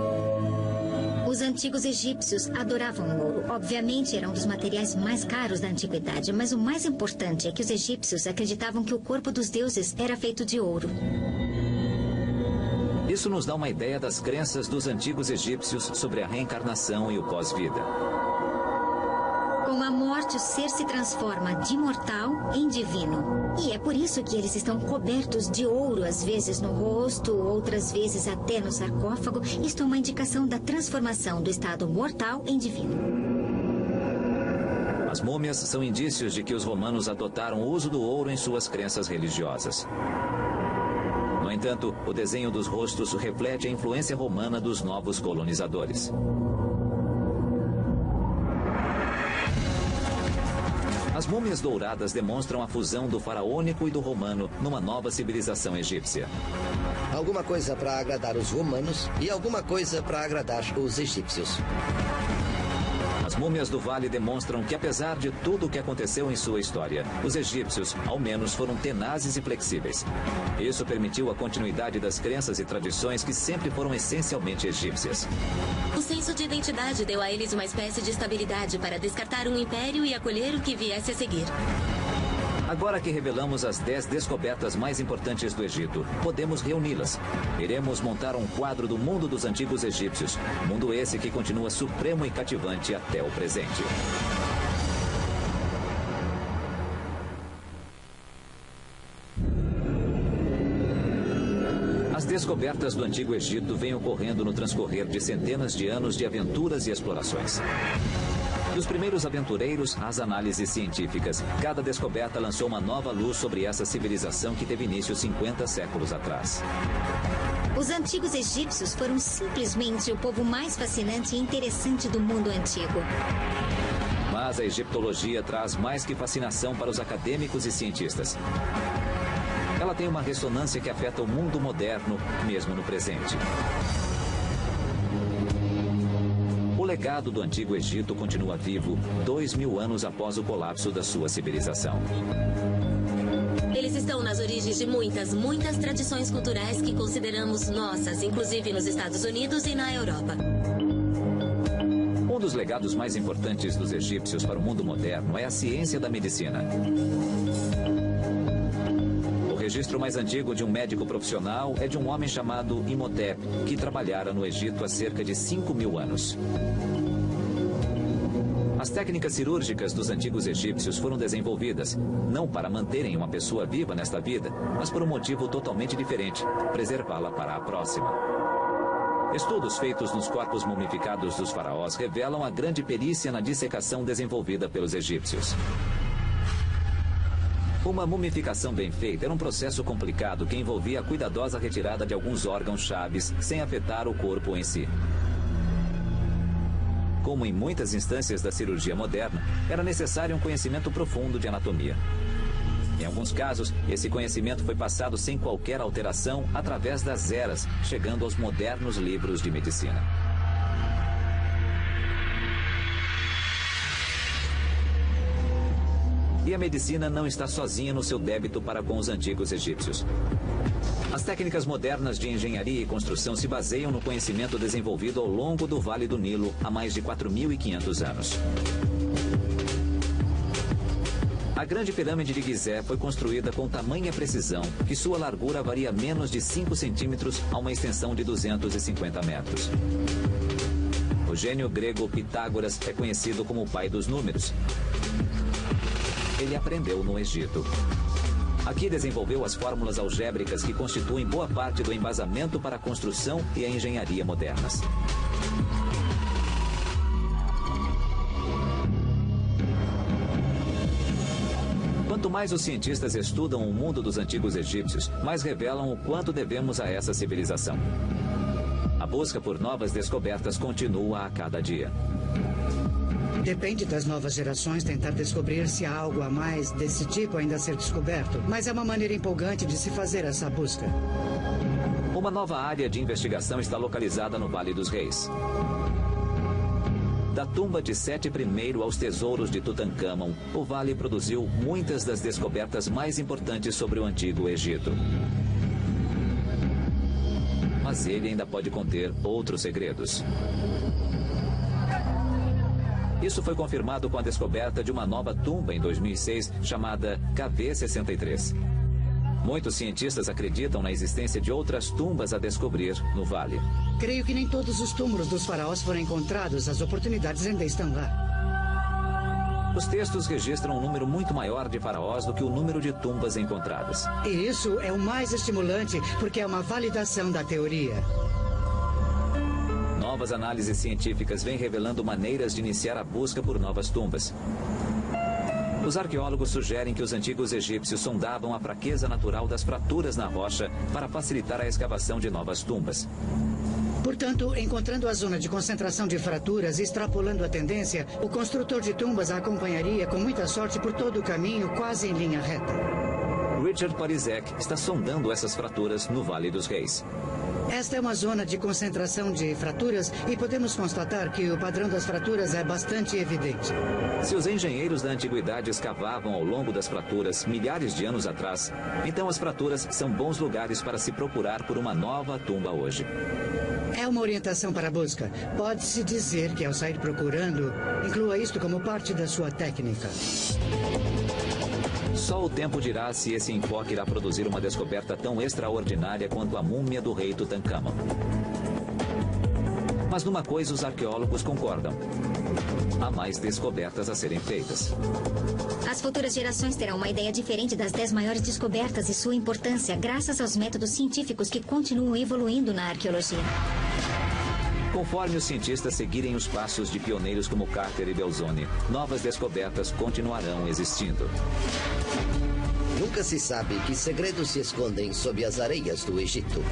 Os antigos egípcios adoravam ouro. Obviamente, era um dos materiais mais caros da antiguidade, mas o mais importante é que os egípcios acreditavam que o corpo dos deuses era feito de ouro. Isso nos dá uma ideia das crenças dos antigos egípcios sobre a reencarnação e o pós-vida. Com a morte, o ser se transforma de mortal em divino. E é por isso que eles estão cobertos de ouro, às vezes no rosto, outras vezes até no sarcófago. Isto é uma indicação da transformação do estado mortal em divino. As múmias são indícios de que os romanos adotaram o uso do ouro em suas crenças religiosas. No entanto, o desenho dos rostos reflete a influência romana dos novos colonizadores. As múmias douradas demonstram a fusão do faraônico e do romano numa nova civilização egípcia. Alguma coisa para agradar os romanos e alguma coisa para agradar os egípcios. As múmias do Vale demonstram que, apesar de tudo o que aconteceu em sua história, os egípcios, ao menos, foram tenazes e flexíveis. Isso permitiu a continuidade das crenças e tradições que sempre foram essencialmente egípcias. O senso de identidade deu a eles uma espécie de estabilidade para descartar um império e acolher o que viesse a seguir. Agora que revelamos as 10 descobertas mais importantes do Egito, podemos reuni-las. Iremos montar um quadro do mundo dos antigos egípcios, mundo esse que continua supremo e cativante até o presente. As descobertas do Antigo Egito vêm ocorrendo no transcorrer de centenas de anos de aventuras e explorações. Dos primeiros aventureiros às análises científicas, cada descoberta lançou uma nova luz sobre essa civilização que teve início 50 séculos atrás. Os antigos egípcios foram simplesmente o povo mais fascinante e interessante do mundo antigo. Mas a egiptologia traz mais que fascinação para os acadêmicos e cientistas. Ela tem uma ressonância que afeta o mundo moderno, mesmo no presente. O legado do Antigo Egito continua vivo 2000 anos após o colapso da sua civilização. Eles estão nas origens de muitas tradições culturais que consideramos nossas, inclusive nos Estados Unidos e na Europa. Um dos legados mais importantes dos egípcios para o mundo moderno é a ciência da medicina. O registro mais antigo de um médico profissional é de um homem chamado Imhotep, que trabalhara no Egito há cerca de 5.000 anos. As técnicas cirúrgicas dos antigos egípcios foram desenvolvidas, não para manterem uma pessoa viva nesta vida, mas por um motivo totalmente diferente, preservá-la para a próxima. Estudos feitos nos corpos mumificados dos faraós revelam a grande perícia na dissecação desenvolvida pelos egípcios. Uma mumificação bem feita era um processo complicado que envolvia a cuidadosa retirada de alguns órgãos chaves sem afetar o corpo em si. Como em muitas instâncias da cirurgia moderna, era necessário um conhecimento profundo de anatomia. Em alguns casos, esse conhecimento foi passado sem qualquer alteração através das eras, chegando aos modernos livros de medicina. E a medicina não está sozinha no seu débito para com os antigos egípcios. As técnicas modernas de engenharia e construção se baseiam no conhecimento desenvolvido ao longo do Vale do Nilo há mais de 4.500 anos. A Grande Pirâmide de Gizé foi construída com tamanha precisão que sua largura varia menos de 5 centímetros a uma extensão de 250 metros. O gênio grego Pitágoras é conhecido como o pai dos números. Ele aprendeu no Egito. Aqui desenvolveu as fórmulas algébricas que constituem boa parte do embasamento para a construção e a engenharia modernas. Quanto mais os cientistas estudam o mundo dos antigos egípcios, mais revelam o quanto devemos a essa civilização. A busca por novas descobertas continua a cada dia. Depende das novas gerações tentar descobrir se há algo a mais desse tipo ainda a ser descoberto, mas é uma maneira empolgante de se fazer essa busca. Uma nova área de investigação está localizada no Vale dos Reis. Da tumba de Sete I aos tesouros de Tutancâmon, o vale produziu muitas das descobertas mais importantes sobre o Antigo Egito. Mas ele ainda pode conter outros segredos. Isso foi confirmado com a descoberta de uma nova tumba em 2006, chamada KV-63. Muitos cientistas acreditam na existência de outras tumbas a descobrir no vale. Creio que nem todos os túmulos dos faraós foram encontrados. As oportunidades ainda estão lá. Os textos registram um número muito maior de faraós do que o número de tumbas encontradas. E isso é o mais estimulante, porque é uma validação da teoria. Novas análises científicas vêm revelando maneiras de iniciar a busca por novas tumbas. Os arqueólogos sugerem que os antigos egípcios sondavam a fraqueza natural das fraturas na rocha para facilitar a escavação de novas tumbas. Portanto, encontrando a zona de concentração de fraturas e extrapolando a tendência, o construtor de tumbas a acompanharia com muita sorte por todo o caminho, quase em linha reta. Richard Parizek está sondando essas fraturas no Vale dos Reis. Esta é uma zona de concentração de fraturas e podemos constatar que o padrão das fraturas é bastante evidente. Se os engenheiros da antiguidade escavavam ao longo das fraturas milhares de anos atrás, então as fraturas são bons lugares para se procurar por uma nova tumba hoje. É uma orientação para a busca. Pode-se dizer que ao sair procurando, inclua isto como parte da sua técnica. Só o tempo dirá se esse enfoque irá produzir uma descoberta tão extraordinária quanto a múmia do rei Tutancâmon. Mas numa coisa os arqueólogos concordam: há mais descobertas a serem feitas. As futuras gerações terão uma ideia diferente das 10 maiores descobertas e sua importância, graças aos métodos científicos que continuam evoluindo na arqueologia. Conforme os cientistas seguirem os passos de pioneiros como Carter e Belzoni, novas descobertas continuarão existindo. Nunca se sabe que segredos se escondem sob as areias do Egito.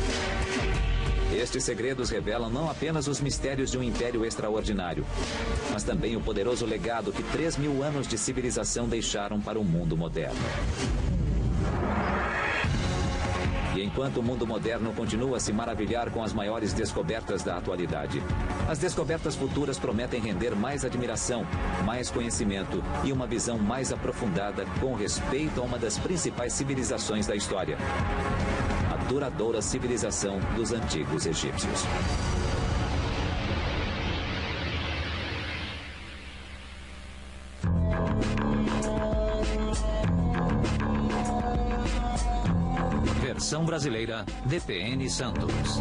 Estes segredos revelam não apenas os mistérios de um império extraordinário, mas também o poderoso legado que 3.000 anos de civilização deixaram para o mundo moderno. E enquanto o mundo moderno continua a se maravilhar com as maiores descobertas da atualidade, as descobertas futuras prometem render mais admiração, mais conhecimento e uma visão mais aprofundada com respeito a uma das principais civilizações da história: a duradoura civilização dos antigos egípcios. Versão brasileira, DPN Santos.